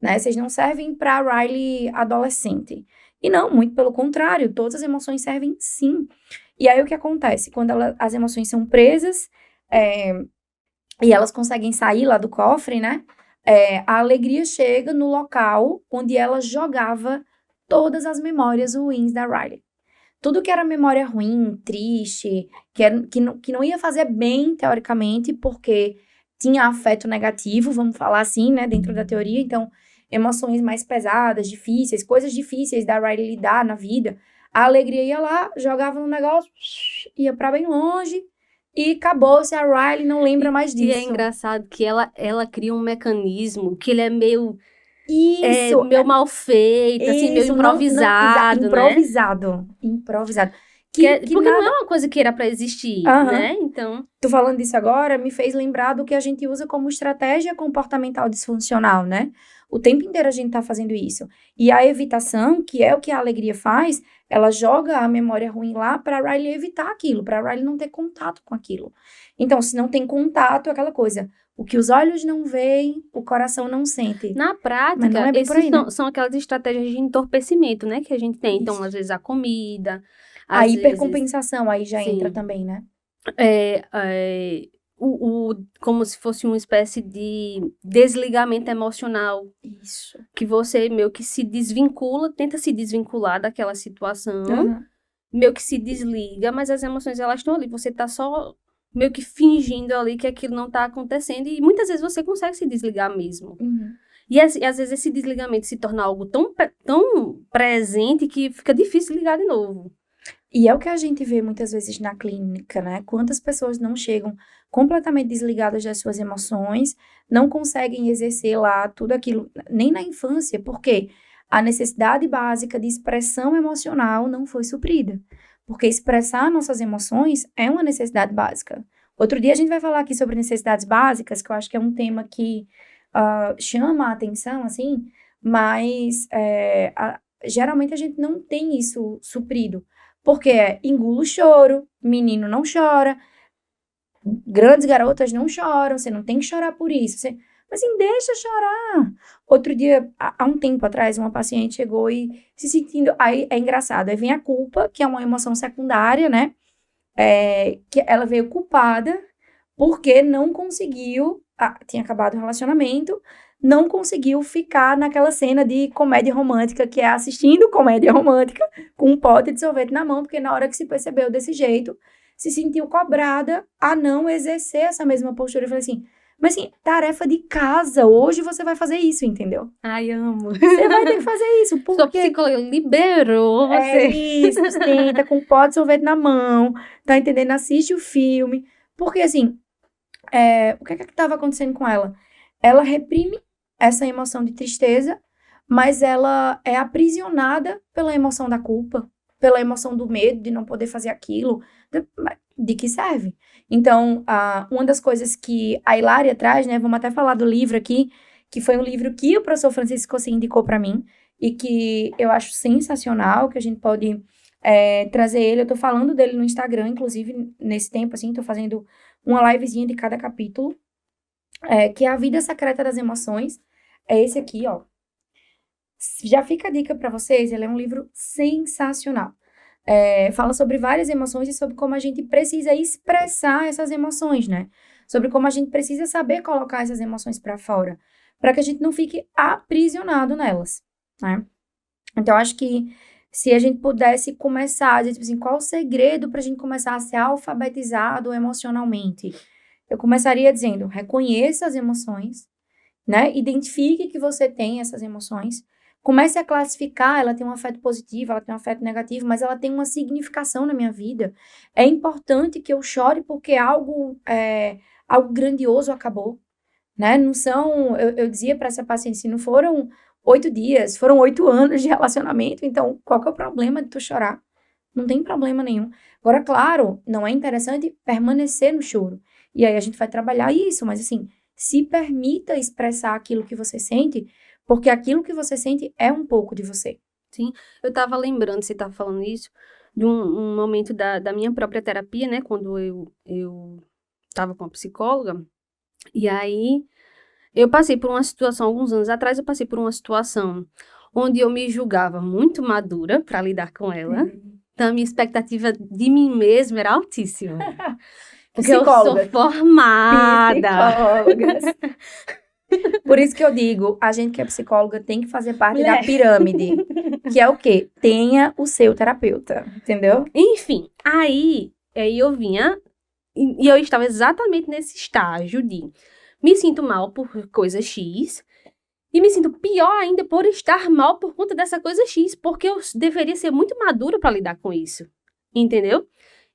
né? Vocês não servem para Riley adolescente. E não, muito pelo contrário, todas as emoções servem sim. E aí o que acontece? Quando as emoções são presas e elas conseguem sair lá do cofre, né? A alegria chega no local onde ela jogava todas as memórias ruins da Riley. Tudo que era memória ruim, triste, que não ia fazer bem, teoricamente, porque tinha afeto negativo, vamos falar assim, né? Dentro da teoria. Então, emoções mais pesadas, difíceis, coisas difíceis da Riley lidar na vida. A alegria ia lá, jogava no negócio, ia pra bem longe e acabou-se. A Riley não lembra mais disso. E é engraçado que ela cria um mecanismo que ele é meio Isso! meio mal feito, assim, meio Isso, improvisado, né? Improvisado. Porque não é uma coisa que era pra existir, né? Então, Tu falando disso agora me fez lembrar do que a gente usa como estratégia comportamental disfuncional, né? O tempo inteiro a gente tá fazendo isso. E a evitação, que é o que a alegria faz, ela joga a memória ruim lá pra Riley evitar aquilo, pra Riley não ter contato com aquilo. Então, se não tem contato, é aquela coisa. O que os olhos não veem, o coração não sente. na prática, Mas não é bem por aí, né? são aquelas estratégias de entorpecimento, né? Que a gente tem. Então, Isso. às vezes, a comida, A às vezes... hipercompensação aí já Sim. entra também, né? Como se fosse uma espécie de desligamento emocional, Isso. que você meio que se desvincula, tenta se desvincular daquela situação, Aham. meio que se desliga, mas as emoções elas estão ali, você tá só meio que fingindo ali que aquilo não tá acontecendo, e muitas vezes você consegue se desligar mesmo. Uhum. E às vezes esse desligamento se torna algo tão presente que fica difícil ligar de novo. E é o que a gente vê muitas vezes na clínica, né? Quantas pessoas não chegam completamente desligadas das suas emoções, não conseguem exercer lá tudo aquilo, nem na infância, porque a necessidade básica de expressão emocional não foi suprida. Porque expressar nossas emoções é uma necessidade básica. Outro dia a gente vai falar aqui sobre necessidades básicas, que eu acho que é um tema que chama a atenção, assim, mas geralmente a gente não tem isso suprido. Porque engula o choro, menino não chora, grandes garotas não choram, você não tem que chorar por isso. Mas assim, deixa chorar. Outro dia, há um tempo atrás, uma paciente chegou e se sentindo... Aí é engraçado, aí vem a culpa, que é uma emoção secundária, né? Que ela veio culpada porque não conseguiu... tinha acabado o relacionamento, não conseguiu ficar naquela cena de comédia romântica, que é assistindo comédia romântica com um pote de sorvete na mão, porque na hora que se percebeu desse jeito, se sentiu cobrada a não exercer essa mesma postura. Eu falei assim, mas assim, tarefa de casa, hoje você vai fazer isso, entendeu? Ai, amo. Você vai ter que fazer isso, Sua porque... psicóloga liberou você. É isso, senta com um pote de sorvete na mão, tá entendendo? Assiste o filme. Porque assim, o que estava acontecendo com ela? Ela reprime essa emoção de tristeza, mas ela é aprisionada pela emoção da culpa, pela emoção do medo de não poder fazer aquilo. De que serve? Então, uma das coisas que a Hilária traz, né? Vamos até falar do livro aqui, que foi um livro que o professor Francisco Cossi indicou para mim, e que eu acho sensacional, que a gente pode trazer ele. Eu tô falando dele no Instagram, inclusive, nesse tempo, assim, tô fazendo uma livezinha de cada capítulo, que é A Vida Secreta das Emoções. É esse aqui, ó. Já fica a dica para vocês, ele é um livro sensacional. Fala sobre várias emoções e sobre como a gente precisa expressar essas emoções, né? Sobre como a gente precisa saber colocar essas emoções para fora, para que a gente não fique aprisionado nelas, né? Então, acho que se a gente pudesse começar, tipo assim, qual o segredo para a gente começar a ser alfabetizado emocionalmente? Eu começaria dizendo, reconheça as emoções, né? Identifique que você tem essas emoções. Comece a classificar, ela tem um afeto positivo, ela tem um afeto negativo, mas ela tem uma significação na minha vida. É importante que eu chore porque algo grandioso acabou, né? Não são, eu dizia para essa paciente, se não foram 8 dias, foram 8 anos de relacionamento, então qual que é o problema de tu chorar? Não tem problema nenhum. Agora, claro, não é interessante permanecer no choro. E aí a gente vai trabalhar isso, mas assim, se permita expressar aquilo que você sente, porque aquilo que você sente é um pouco de você. Sim, eu tava lembrando, você tava falando isso, de um momento da minha própria terapia, né? Quando eu tava com a psicóloga, e aí eu passei por uma situação, alguns anos atrás, eu passei por uma situação onde eu me julgava muito madura para lidar com ela. Então, a minha expectativa de mim mesma era altíssima. Porque eu sou formada. Psicólogas. Por isso que eu digo, a gente que é psicóloga tem que fazer parte da pirâmide. Que é o quê? Tenha o seu terapeuta, entendeu? Enfim, aí eu vinha e eu estava exatamente nesse estágio de me sinto mal por coisa X e me sinto pior ainda por estar mal por conta dessa coisa X, porque eu deveria ser muito madura para lidar com isso, entendeu?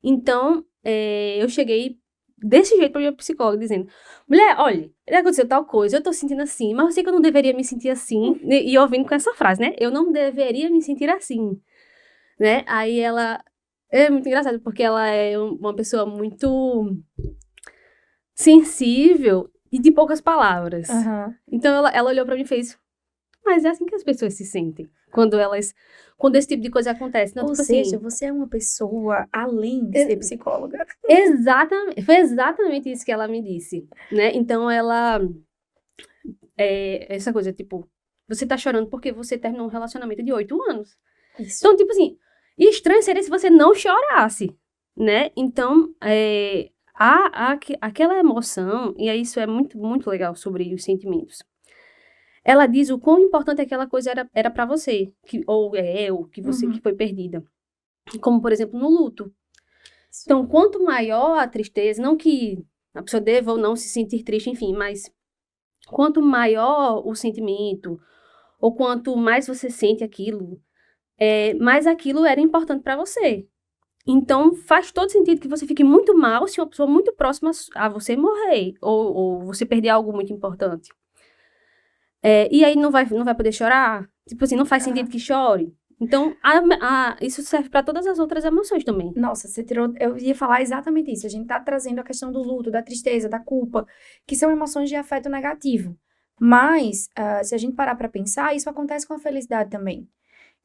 Então, eu cheguei desse jeito pra minha psicóloga, dizendo, mulher, olha, aconteceu tal coisa, eu tô sentindo assim, mas eu sei que eu não deveria me sentir assim, e eu vindo com essa frase, né? Eu não deveria me sentir assim, né? Aí ela, é muito engraçado, porque ela é uma pessoa muito sensível e de poucas palavras. Aham. Então ela olhou pra mim e fez, mas é assim que as pessoas se sentem quando esse tipo de coisa acontece. Então, Ou tipo seja, assim, você é uma pessoa além de ser psicóloga. foi exatamente isso que ela me disse, né? Então ela, essa coisa, tipo, você tá chorando porque você terminou um relacionamento de 8 anos. Isso. Então, tipo assim, estranho seria se você não chorasse, né? Então, aquela emoção, e aí isso é muito, muito legal sobre os sentimentos. Ela diz o quão importante aquela coisa era para você, ou que você que foi perdida. Como, por exemplo, no luto. Então, quanto maior a tristeza, não que a pessoa deva ou não se sentir triste, enfim, mas quanto maior o sentimento, ou quanto mais você sente aquilo, mais aquilo era importante para você. Então, faz todo sentido que você fique muito mal se uma pessoa muito próxima a você morrer, ou você perder algo muito importante. E aí não vai poder chorar? Tipo assim, não faz sentido que chore? Então, isso serve para todas as outras emoções também. Nossa, você tirou. Eu ia falar exatamente isso. A gente tá trazendo a questão do luto, da tristeza, da culpa, que são emoções de afeto negativo. Mas, se a gente parar pra pensar, isso acontece com a felicidade também.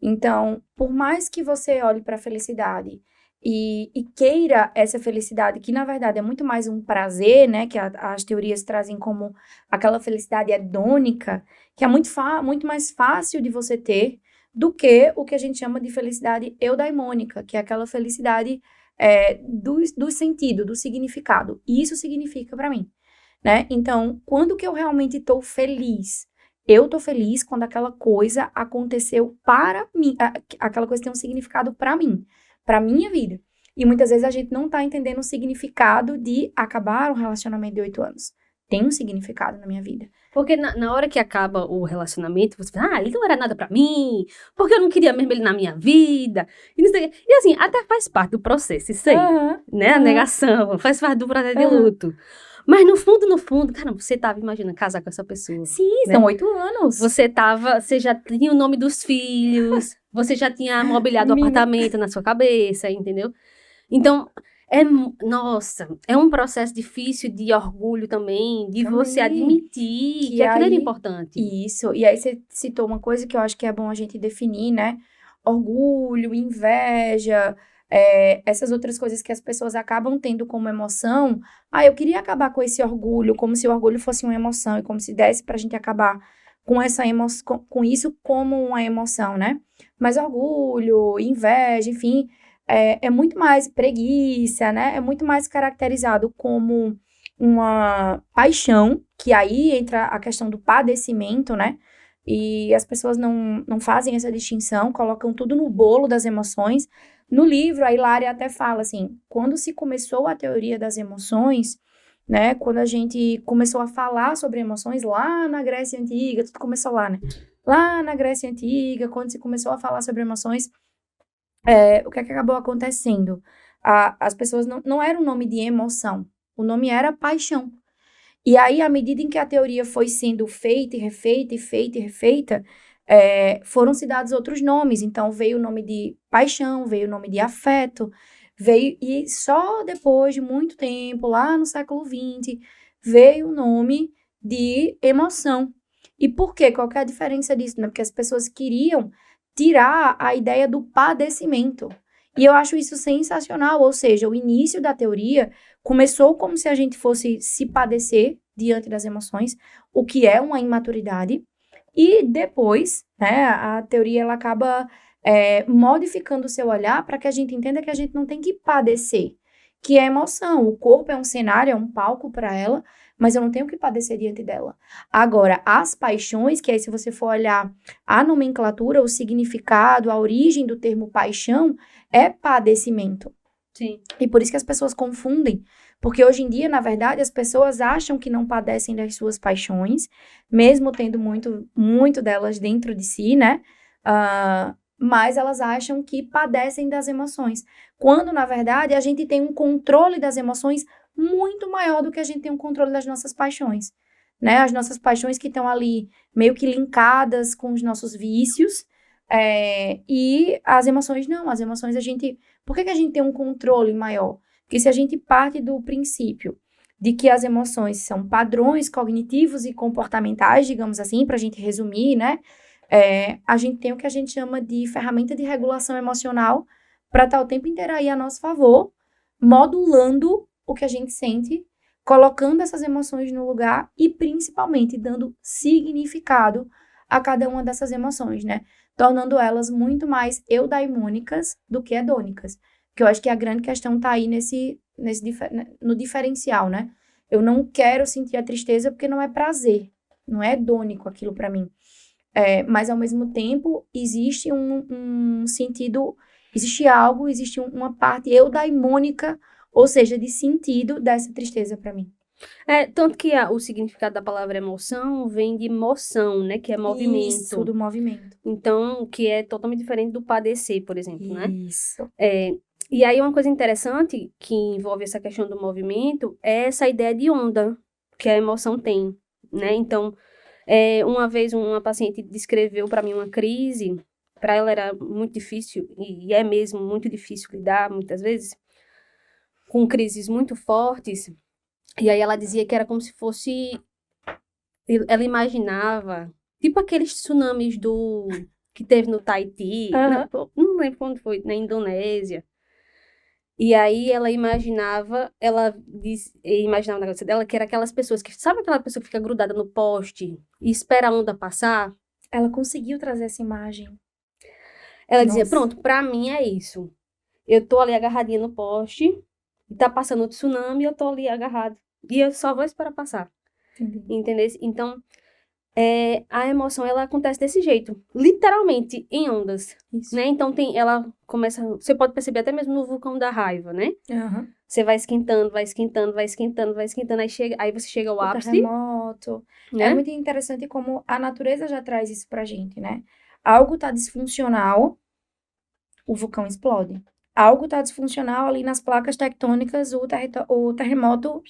Então, por mais que você olhe pra felicidade e queira essa felicidade, que na verdade é muito mais um prazer, né? Que as teorias trazem como aquela felicidade hedônica, que é muito mais fácil de você ter do que o que a gente chama de felicidade eudaimônica, que é aquela felicidade do sentido, do significado. E isso significa pra mim, né? Então, quando que eu realmente tô feliz? Eu tô feliz quando aquela coisa aconteceu para mim, aquela coisa tem um significado pra mim, pra minha vida. E muitas vezes a gente não tá entendendo o significado de acabar um relacionamento de 8 anos. Tem um significado na minha vida. Porque na hora que acaba o relacionamento, você fala, ele não era nada pra mim, porque eu não queria mesmo ele na minha vida. E, não sei o quê. E assim, até faz parte do processo, isso aí, né? A negação, faz parte do processo de luto. Mas no fundo, cara, você tava imaginando casar com essa pessoa. Sim, né? são 8 anos. Você já tinha o nome dos filhos, você já tinha mobiliado o apartamento na sua cabeça, entendeu? Então, nossa, é um processo difícil de orgulho também, de você admitir que aquilo era importante. Isso, e aí você citou uma coisa que eu acho que é bom a gente definir, né? Orgulho, inveja, essas outras coisas que as pessoas acabam tendo como emoção. Eu queria acabar com esse orgulho, como se o orgulho fosse uma emoção, e como se desse pra gente acabar com essa emoção, com isso como uma emoção, né? Mas orgulho, inveja, enfim, é muito mais preguiça, né? É muito mais caracterizado como uma paixão, que aí entra a questão do padecimento, né? E as pessoas não fazem essa distinção, colocam tudo no bolo das emoções. No livro, a Hilária até fala assim, quando se começou a teoria das emoções, né? Quando a gente começou a falar sobre emoções lá na Grécia Antiga, tudo começou lá, né? Lá na Grécia Antiga, quando se começou a falar sobre emoções, o que é que acabou acontecendo? As pessoas não era o nome de emoção, o nome era paixão. E aí, à medida em que a teoria foi sendo feita e refeita, e feita e refeita, foram se dados outros nomes. Então, veio o nome de paixão, veio o nome de afeto, e só depois de muito tempo, lá no século XX, veio o nome de emoção. E por quê? Qual que é a diferença disso? Né? Porque as pessoas queriam tirar a ideia do padecimento. E eu acho isso sensacional, ou seja, o início da teoria começou como se a gente fosse se padecer diante das emoções, o que é uma imaturidade, e depois, né, a teoria ela acaba modificando o seu olhar para que a gente entenda que a gente não tem que padecer, que é emoção, o corpo é um cenário, é um palco para ela, mas eu não tenho que padecer diante dela. Agora, as paixões, que aí se você for olhar a nomenclatura, o significado, a origem do termo paixão, é padecimento. Sim. E por isso que as pessoas confundem. Porque hoje em dia, na verdade, as pessoas acham que não padecem das suas paixões, mesmo tendo muito delas dentro de si, né? Mas elas acham que padecem das emoções. Quando, na verdade, a gente tem um controle das emoções muito maior do que a gente tem um controle das nossas paixões, né? As nossas paixões que estão ali meio que linkadas com os nossos vícios, e as emoções não. As emoções Por que a gente tem um controle maior? Porque se a gente parte do princípio de que as emoções são padrões cognitivos e comportamentais, digamos assim, para a gente resumir, né? A gente tem o que a gente chama de ferramenta de regulação emocional para estar o tempo inteiro aí a nosso favor, modulando o que a gente sente, colocando essas emoções no lugar e principalmente dando significado a cada uma dessas emoções, né? Tornando elas muito mais eudaimônicas do que hedônicas. Que eu acho que a grande questão tá aí no diferencial, né? Eu não quero sentir a tristeza porque não é prazer, não é hedônico aquilo para mim. Mas, ao mesmo tempo, existe um sentido, existe uma parte eudaimônica, ou seja, de sentido dessa tristeza para mim. Tanto que o significado da palavra emoção vem de moção, né? Que é movimento. Isso, do movimento. Então, que é totalmente diferente do padecer, por exemplo, né? Isso. E aí, uma coisa interessante que envolve essa questão do movimento é essa ideia de onda que a emoção tem, né? Então, uma vez uma paciente descreveu para mim uma crise, para ela era muito difícil, e é mesmo muito difícil lidar, muitas vezes, com crises muito fortes, e aí ela dizia que era como se fosse, ela imaginava, tipo aqueles tsunamis que teve no Tahiti, não lembro quando foi, na Indonésia. E aí ela imaginava o negócio dela, que era aquelas pessoas que, sabe aquela pessoa que fica grudada no poste e espera a onda passar? Ela conseguiu trazer essa imagem. Ela dizia, pronto, pra mim é isso. Eu tô ali agarradinha no poste, e tá passando o tsunami, eu tô ali agarrada. E eu só vou esperar passar. Entendeu? Então, a emoção, ela acontece desse jeito. Literalmente, em ondas. Isso. Né? Então, ela começa... Você pode perceber até mesmo no vulcão da raiva, né? Uhum. Você vai esquentando, vai esquentando, vai esquentando, vai esquentando. Aí você chega ao ápice. Terremoto. Né? É muito interessante como a natureza já traz isso pra gente, né? Algo tá disfuncional, o vulcão explode. Algo tá disfuncional ali nas placas tectônicas, o terremoto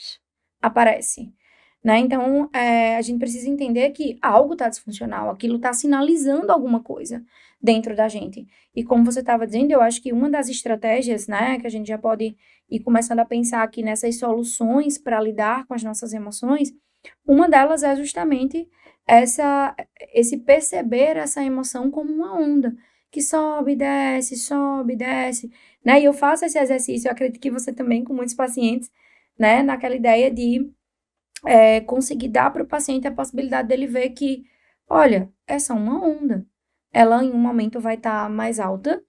aparece. Né? Então, a gente precisa entender que algo está disfuncional, aquilo está sinalizando alguma coisa dentro da gente. E como você estava dizendo, eu acho que uma das estratégias, né, que a gente já pode ir começando a pensar aqui nessas soluções para lidar com as nossas emoções, uma delas é justamente esse perceber essa emoção como uma onda, que sobe, desce, né? E eu faço esse exercício, eu acredito que você também, com muitos pacientes, né, naquela ideia de conseguir dar para o paciente a possibilidade dele ver que, olha, é só uma onda. Ela em um momento vai estar mais alta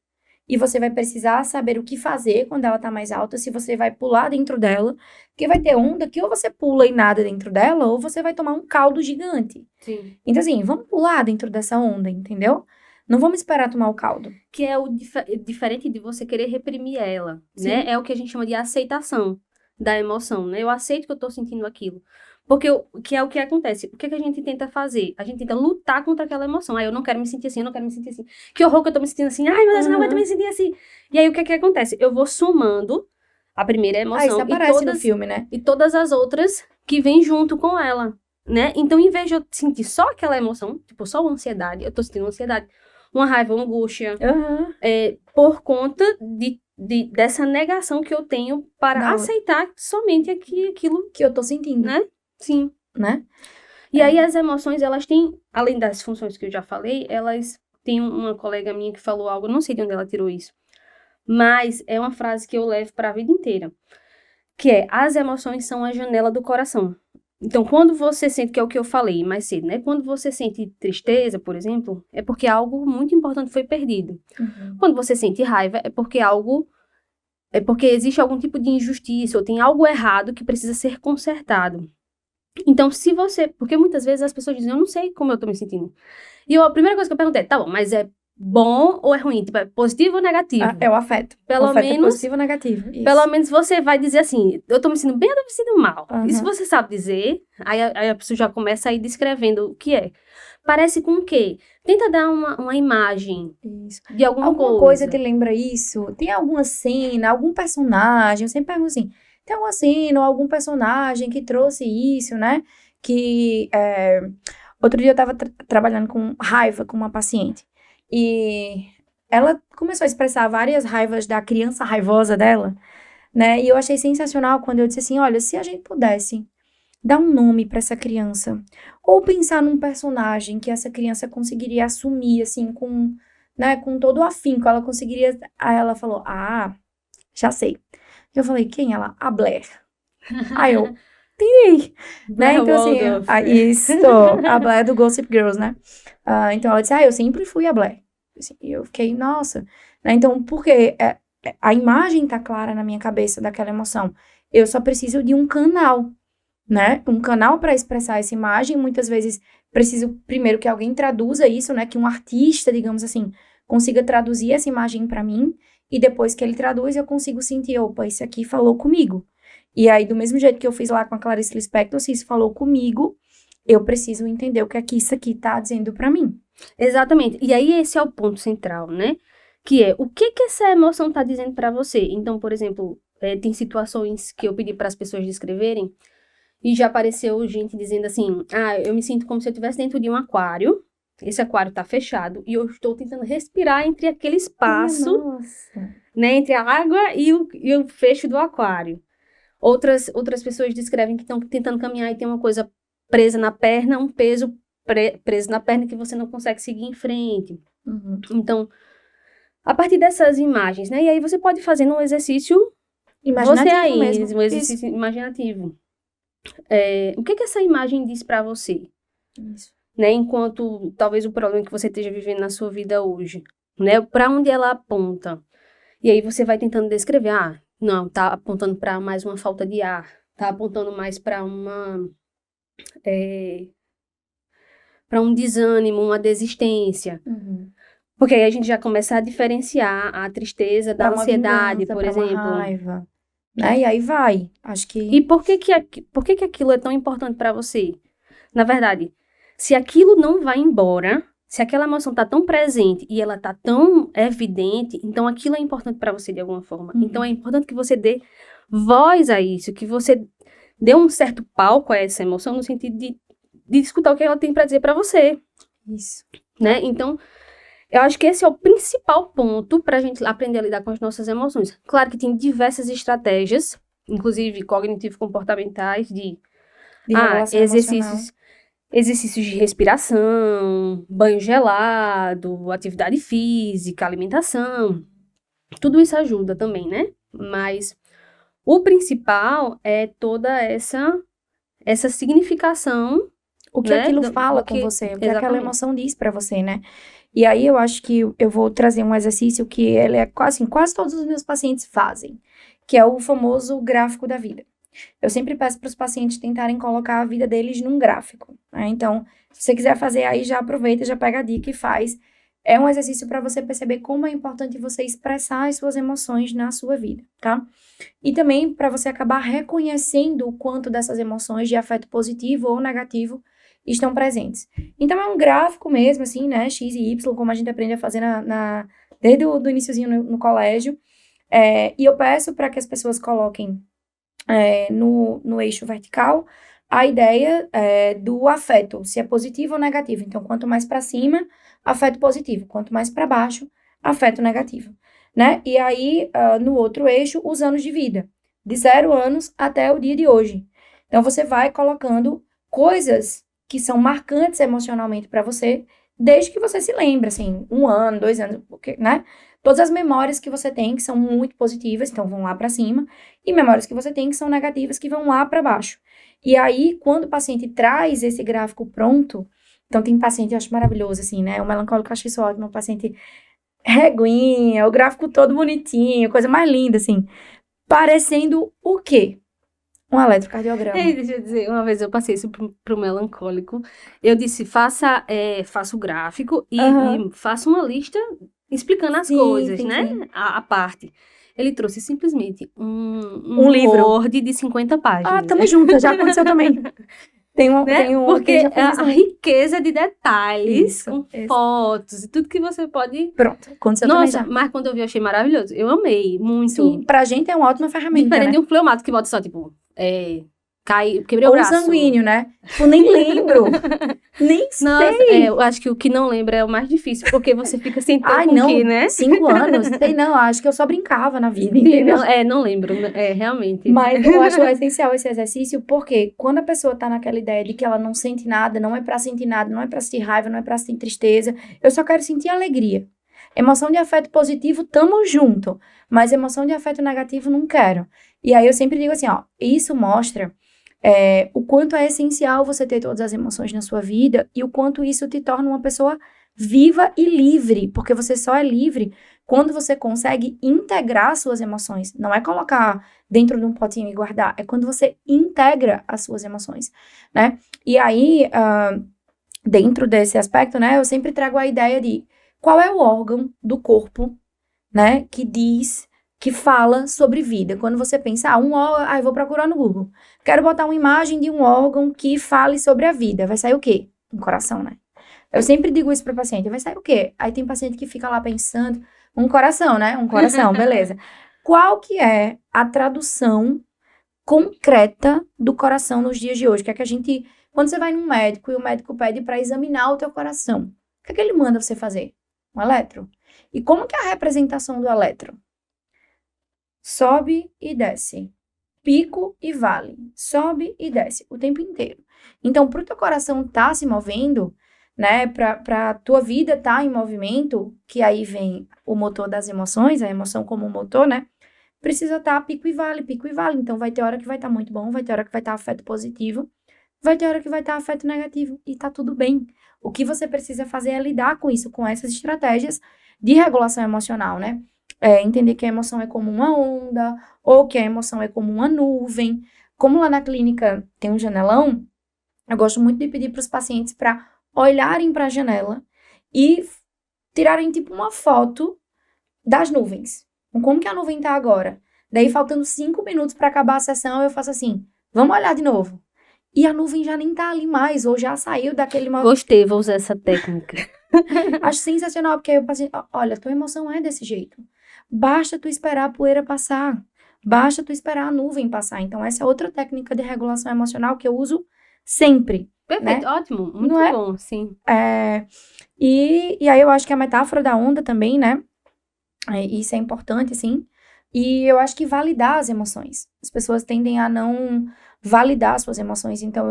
e você vai precisar saber o que fazer quando ela está mais alta, se você vai pular dentro dela, porque vai ter onda que ou você pula e nada dentro dela, ou você vai tomar um caldo gigante. Sim. Então, assim, vamos pular dentro dessa onda, entendeu? Não vamos esperar tomar o caldo. Que é diferente de você querer reprimir ela, Sim. né? É o que a gente chama de aceitação da emoção, né? Eu aceito que eu tô sentindo aquilo. Porque que é o que acontece. O que a gente tenta fazer? A gente tenta lutar contra aquela emoção. Eu não quero me sentir assim, eu não quero me sentir assim. Que horror que eu tô me sentindo assim. Ai, meu Deus, eu não aguento me sentir assim. E aí, o que acontece? Eu vou somando a primeira emoção. Isso aparece no filme, né? E todas as outras que vêm junto com ela, né? Então, em vez de eu sentir só aquela emoção, tipo, só uma ansiedade, eu tô sentindo uma ansiedade, uma raiva, uma angústia, por conta dessa negação que eu tenho para aceitar somente aquilo que eu tô sentindo, né? Sim. Né? E aí as emoções, elas têm, além das funções que eu já falei, elas têm uma colega minha que falou algo, não sei de onde ela tirou isso, mas é uma frase que eu levo para a vida inteira, que é, as emoções são a janela do coração. Então, quando você sente, que é o que eu falei mais cedo, né? Quando você sente tristeza, por exemplo, é porque algo muito importante foi perdido. Uhum. Quando você sente raiva, é porque existe algum tipo de injustiça, ou tem algo errado que precisa ser consertado. Então, porque muitas vezes as pessoas dizem, eu não sei como eu tô me sentindo. E a primeira coisa que eu perguntei é, tá bom, mas é bom ou é ruim? Tipo, é positivo ou negativo? É o afeto. Pelo afeto menos, é positivo ou negativo. Isso. Pelo menos você vai dizer assim, eu tô me sentindo bem ou tô me sentindo mal. Uhum. E se você sabe dizer, aí a pessoa já começa a ir descrevendo o que é. Parece com o quê? Tenta dar uma imagem de alguma coisa. Alguma coisa te lembra isso? Tem alguma cena, algum personagem? Eu sempre pergunto assim, tem alguma cena ou algum personagem que trouxe isso, né? Que outro dia eu tava trabalhando com raiva com uma paciente. E ela começou a expressar várias raivas da criança raivosa dela, né? E eu achei sensacional quando eu disse assim, olha, se a gente pudesse dar um nome para essa criança, ou pensar num personagem que essa criança conseguiria assumir, assim, com, né, com todo o afinco, ela conseguiria... Aí ela falou, já sei. Eu falei, quem ela? A Blair. Aí eu, entendi, né? Blair Então, assim, Waldorf. isso, a Blair do Gossip Girls, né? Então, ela disse, eu sempre fui a Blair. Assim, e eu fiquei, nossa, né? Então, porque a imagem tá clara na minha cabeça daquela emoção. Eu só preciso de um canal, né? Um canal para expressar essa imagem. Muitas vezes preciso primeiro que alguém traduza isso, né? Que um artista, digamos assim, consiga traduzir essa imagem para mim. E depois que ele traduz, eu consigo sentir, opa, isso aqui falou comigo. E aí, do mesmo jeito que eu fiz lá com a Clarice Lispector, se isso falou comigo, eu preciso entender o que é que isso aqui tá dizendo para mim. Exatamente. E aí esse é o ponto central, né? Que é, o que essa emoção tá dizendo para você? Então, por exemplo, tem situações que eu pedi para as pessoas descreverem e já apareceu gente dizendo assim, eu me sinto como se eu estivesse dentro de um aquário, esse aquário tá fechado e eu estou tentando respirar entre aquele espaço, né, entre a água e o fecho do aquário. Outras pessoas descrevem que estão tentando caminhar e tem uma coisa presa na perna, um peso preso na perna que você não consegue seguir em frente. Uhum. Então, a partir dessas imagens, né? E aí você pode fazer um exercício Imaginativo mesmo. Um exercício imaginativo. O que essa imagem diz para você? Isso. Né? Enquanto talvez o problema que você esteja vivendo na sua vida hoje, né? Para onde ela aponta? E aí você vai tentando descrever, não, tá apontando para mais uma falta de ar, tá apontando mais para para um desânimo, uma desistência. Uhum. Porque aí a gente já começa a diferenciar a tristeza da ansiedade, por exemplo. Uma raiva, né? E aí vai. Acho que... E por que aquilo é tão importante para você? Na verdade, se aquilo não vai embora, se aquela emoção tá tão presente e ela tá tão evidente, então aquilo é importante para você de alguma forma. Uhum. Então é importante que você dê voz a isso, que você dê um certo palco a essa emoção no sentido de escutar o que ela tem para dizer para você. Isso. Né? Então, eu acho que esse é o principal ponto para a gente aprender a lidar com as nossas emoções. Claro que tem diversas estratégias, inclusive cognitivo-comportamentais, de exercícios de respiração, banho gelado, atividade física, alimentação. Tudo isso ajuda também, né? Mas o principal é toda essa significação. O que aquilo fala com você, o que aquela emoção diz pra você, né? E aí eu acho que eu vou trazer um exercício que ele é quase todos os meus pacientes fazem, que é o famoso gráfico da vida. Eu sempre peço para os pacientes tentarem colocar a vida deles num gráfico, né? Então, se você quiser fazer aí, já aproveita, já pega a dica e faz. É um exercício para você perceber como é importante você expressar as suas emoções na sua vida, tá? E também para você acabar reconhecendo o quanto dessas emoções de afeto positivo ou negativo estão presentes. Então, é um gráfico mesmo, assim, né? X e Y, como a gente aprende a fazer desde o iniciozinho no colégio. E eu peço para que as pessoas coloquem no eixo vertical a ideia do afeto, se é positivo ou negativo. Então, quanto mais para cima, afeto positivo. Quanto mais para baixo, afeto negativo, né? E aí, no outro eixo, os anos de vida. De 0 anos até o dia de hoje. Então, você vai colocando coisas que são marcantes emocionalmente para você, desde que você se lembre, assim, 1 ano, 2 anos, né? Todas as memórias que você tem que são muito positivas, então vão lá para cima, e memórias que você tem que são negativas, que vão lá para baixo. E aí, quando o paciente traz esse gráfico pronto, então tem paciente, eu acho maravilhoso, assim, né? O melancólico, eu acho isso ótimo, o paciente reguinha, o gráfico todo bonitinho, coisa mais linda, assim, parecendo o quê? Um eletrocardiograma. Deixa eu dizer, uma vez eu passei isso pro melancólico. Eu disse, faça o gráfico e faça uma lista explicando as coisas, né? Sim. A parte. Ele trouxe simplesmente um livro Word de 50 páginas. Tamo junto, já aconteceu também. né? tem um Porque que já fez isso a também. riqueza de detalhes, Isso, com isso. fotos e tudo que você pode... Pronto, aconteceu também Nossa, já. mas quando eu vi, eu achei maravilhoso. Eu amei, muito. Sim, pra gente é uma ótima ferramenta, Diferente né? de um fleumato que bota só, tipo, quebrei o Ou um braço. sanguíneo, né? Tipo, nem lembro. Nem Nossa, sei. eu acho que o que não lembra é o mais difícil, porque você fica sem ter Ai, com o não, que, né? 5 anos. Sei não, acho que eu só brincava na vida, Sim, entendeu? não lembro, realmente. Mas eu acho essencial esse exercício, porque quando a pessoa tá naquela ideia de que ela não sente nada, não é pra sentir nada, não é pra sentir raiva, não é pra sentir tristeza, eu só quero sentir alegria. Emoção de afeto positivo, tamo junto. Mas emoção de afeto negativo, não quero. E aí eu sempre digo assim, ó, isso mostra o quanto é essencial você ter todas as emoções na sua vida e o quanto isso te torna uma pessoa viva e livre, porque você só é livre quando você consegue integrar suas emoções. Não é colocar dentro de um potinho e guardar, é quando você integra as suas emoções, né? E aí, dentro desse aspecto, né, eu sempre trago a ideia de qual é o órgão do corpo, né, que fala sobre vida. Quando você pensa, eu vou procurar no Google. Quero botar uma imagem de um órgão que fale sobre a vida. Vai sair o quê? Um coração, né? Eu sempre digo isso para paciente, vai sair o quê? Aí tem paciente que fica lá pensando, um coração, né? Um coração, beleza. Qual que é a tradução concreta do coração nos dias de hoje? Que é que a gente, quando você vai num médico e o médico pede para examinar o teu coração, o que é que ele manda você fazer? Um eletro. E como que é a representação do eletro? Sobe e desce. Pico e vale. Sobe e desce o tempo inteiro. Então, para o teu coração estar se movendo, né, para a tua vida estar em movimento, que aí vem o motor das emoções, a emoção como motor, né, precisa estar pico e vale, pico e vale. Então, vai ter hora que vai estar muito bom, vai ter hora que vai estar afeto positivo, vai ter hora que vai estar afeto negativo, e tá tudo bem. O que você precisa fazer é lidar com isso, com essas estratégias de regulação emocional, né? Entender que a emoção é como uma onda, ou que a emoção é como uma nuvem. Como lá na clínica tem um janelão, eu gosto muito de pedir para os pacientes para olharem para a janela e tirarem tipo uma foto das nuvens. Como que a nuvem tá agora? Daí, faltando 5 minutos para acabar a sessão, eu faço assim, vamos olhar de novo. E a nuvem já nem tá ali mais, ou já saiu daquele... Gostei, vou usar essa técnica. Acho sensacional, porque aí o paciente, olha, tua emoção é desse jeito. Basta tu esperar a poeira passar. Basta tu esperar a nuvem passar. Então, essa é outra técnica de regulação emocional que eu uso sempre. Perfeito, né? ótimo, muito Não é? bom, sim. E aí eu acho que a metáfora da onda também, né? Isso é importante, assim. E eu acho que validar as emoções. As pessoas tendem a não validar suas emoções. Então,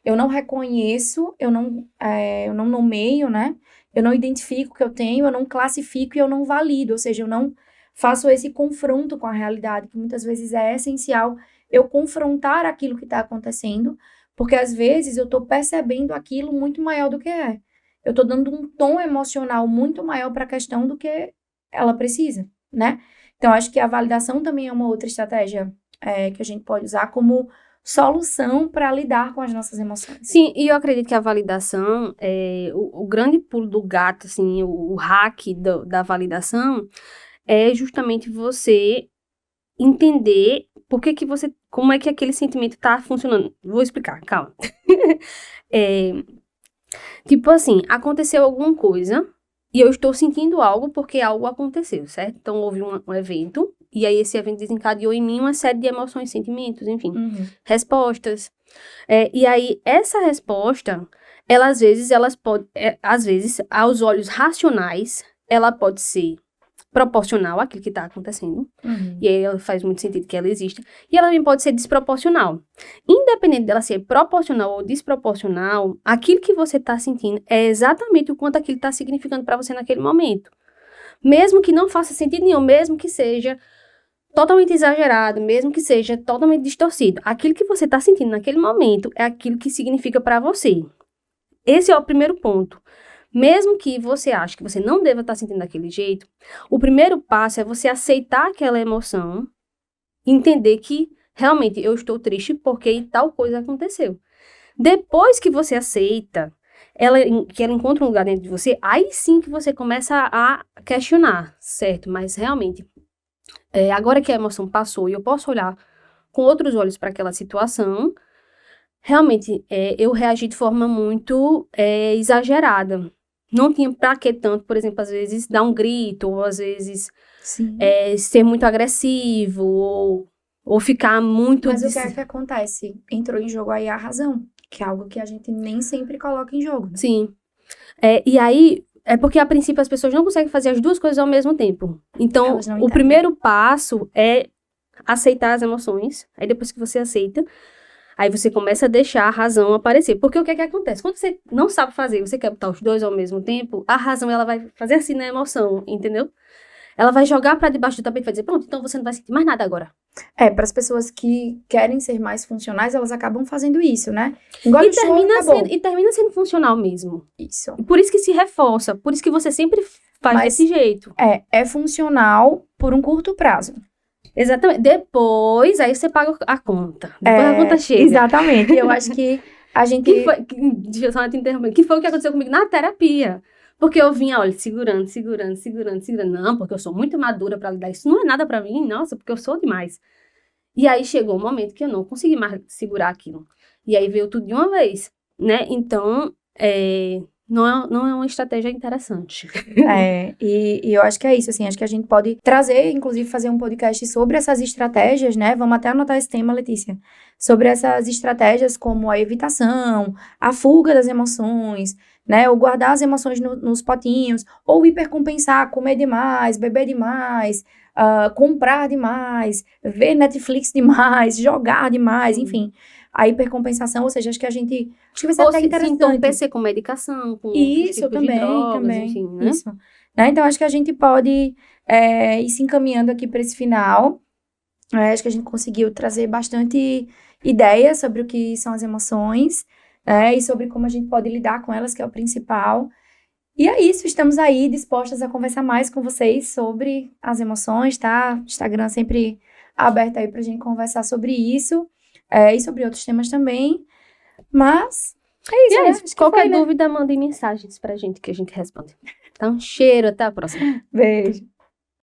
eu não reconheço, eu não nomeio, né? Eu não identifico o que eu tenho, eu não classifico e eu não valido. Ou seja, eu não faço esse confronto com a realidade, que muitas vezes é essencial eu confrontar aquilo que está acontecendo, porque às vezes eu estou percebendo aquilo muito maior do que é. Eu estou dando um tom emocional muito maior para a questão do que ela precisa, né? Então, acho que a validação também é uma outra estratégia que a gente pode usar como solução para lidar com as nossas emoções. Sim, e eu acredito que a validação, o grande pulo do gato, assim, o hack da validação é justamente você entender como é que aquele sentimento tá funcionando. Vou explicar, calma. Tipo assim, aconteceu alguma coisa e eu estou sentindo algo porque algo aconteceu, certo? Então, houve um evento e aí esse evento desencadeou em mim uma série de emoções, sentimentos, enfim, respostas. E aí, essa resposta, ela às vezes, aos olhos racionais, ela pode ser proporcional àquilo que está acontecendo. E aí, ela faz muito sentido que ela exista. E ela também pode ser desproporcional. Independente dela ser proporcional ou desproporcional, aquilo que você está sentindo é exatamente o quanto aquilo está significando para você naquele momento. Mesmo que não faça sentido nenhum, mesmo que seja totalmente exagerado, mesmo que seja totalmente distorcido, aquilo que você está sentindo naquele momento é aquilo que significa para você. Esse é o primeiro ponto. Mesmo que você ache que você não deva estar sentindo daquele jeito, o primeiro passo é você aceitar aquela emoção, entender que realmente eu estou triste porque tal coisa aconteceu. Depois que você aceita, que ela encontra um lugar dentro de você, aí sim que você começa a questionar, certo? Mas realmente, agora que a emoção passou e eu posso olhar com outros olhos para aquela situação, realmente, eu reagi de forma muito exagerada. Não tinha pra que tanto, por exemplo, às vezes dar um grito, ou às vezes Sim. Ser muito agressivo, ou ficar muito... Mas o que é que acontece? Entrou em jogo aí a razão, que é algo que a gente nem sempre coloca em jogo, né? Sim. E aí, é porque a princípio as pessoas não conseguem fazer as duas coisas ao mesmo tempo. Então, Elas não o entendem. primeiro passo é aceitar as emoções. Aí depois que você aceita, aí você começa a deixar a razão aparecer. Porque o que é que acontece? Quando você não sabe fazer, você quer botar os dois ao mesmo tempo, a razão ela vai fazer assim na emoção, entendeu? Ela vai jogar pra debaixo do tapete e vai dizer, pronto, então você não vai sentir mais nada agora. Para as pessoas que querem ser mais funcionais, elas acabam fazendo isso, né? Engole o choro, acabou. E termina sendo funcional mesmo. Isso. Por isso que se reforça, por isso que você sempre faz Mas desse jeito. É funcional por um curto prazo. Exatamente. Depois, aí você paga a conta. Depois a conta chega. Exatamente. Eu acho que a gente... Deixa eu só te interromper. Que foi o que aconteceu comigo na terapia. Porque eu vinha, olha, segurando. Não, porque eu sou muito madura pra lidar. Isso não é nada pra mim, nossa, porque eu sou demais. E aí chegou um momento que eu não consegui mais segurar aquilo. E aí veio tudo de uma vez, né? Então, não é uma estratégia interessante. E eu acho que é isso, assim, acho que a gente pode trazer, inclusive fazer um podcast sobre essas estratégias, né? Vamos até anotar esse tema, Letícia. Sobre essas estratégias como a evitação, a fuga das emoções, né? Ou guardar as emoções nos potinhos, ou hipercompensar, comer demais, beber demais, comprar demais, ver Netflix demais, jogar demais, enfim. A hipercompensação, ou seja, acho que vai ser até interessante. Entorpecer com medicação, com Isso, tipos de drogas, enfim, né? Isso. Né? Então, acho que a gente pode ir se encaminhando aqui para esse final. Acho que a gente conseguiu trazer bastante ideias sobre o que são as emoções, e sobre como a gente pode lidar com elas, que é o principal. E é isso, estamos aí dispostas a conversar mais com vocês sobre as emoções, tá? Instagram sempre aberto aí pra gente conversar sobre isso, e sobre outros temas também. Mas é isso, E né? isso. Qualquer dúvida, mandem mensagens pra gente que a gente responde. Então, cheiro, até a próxima. Beijo.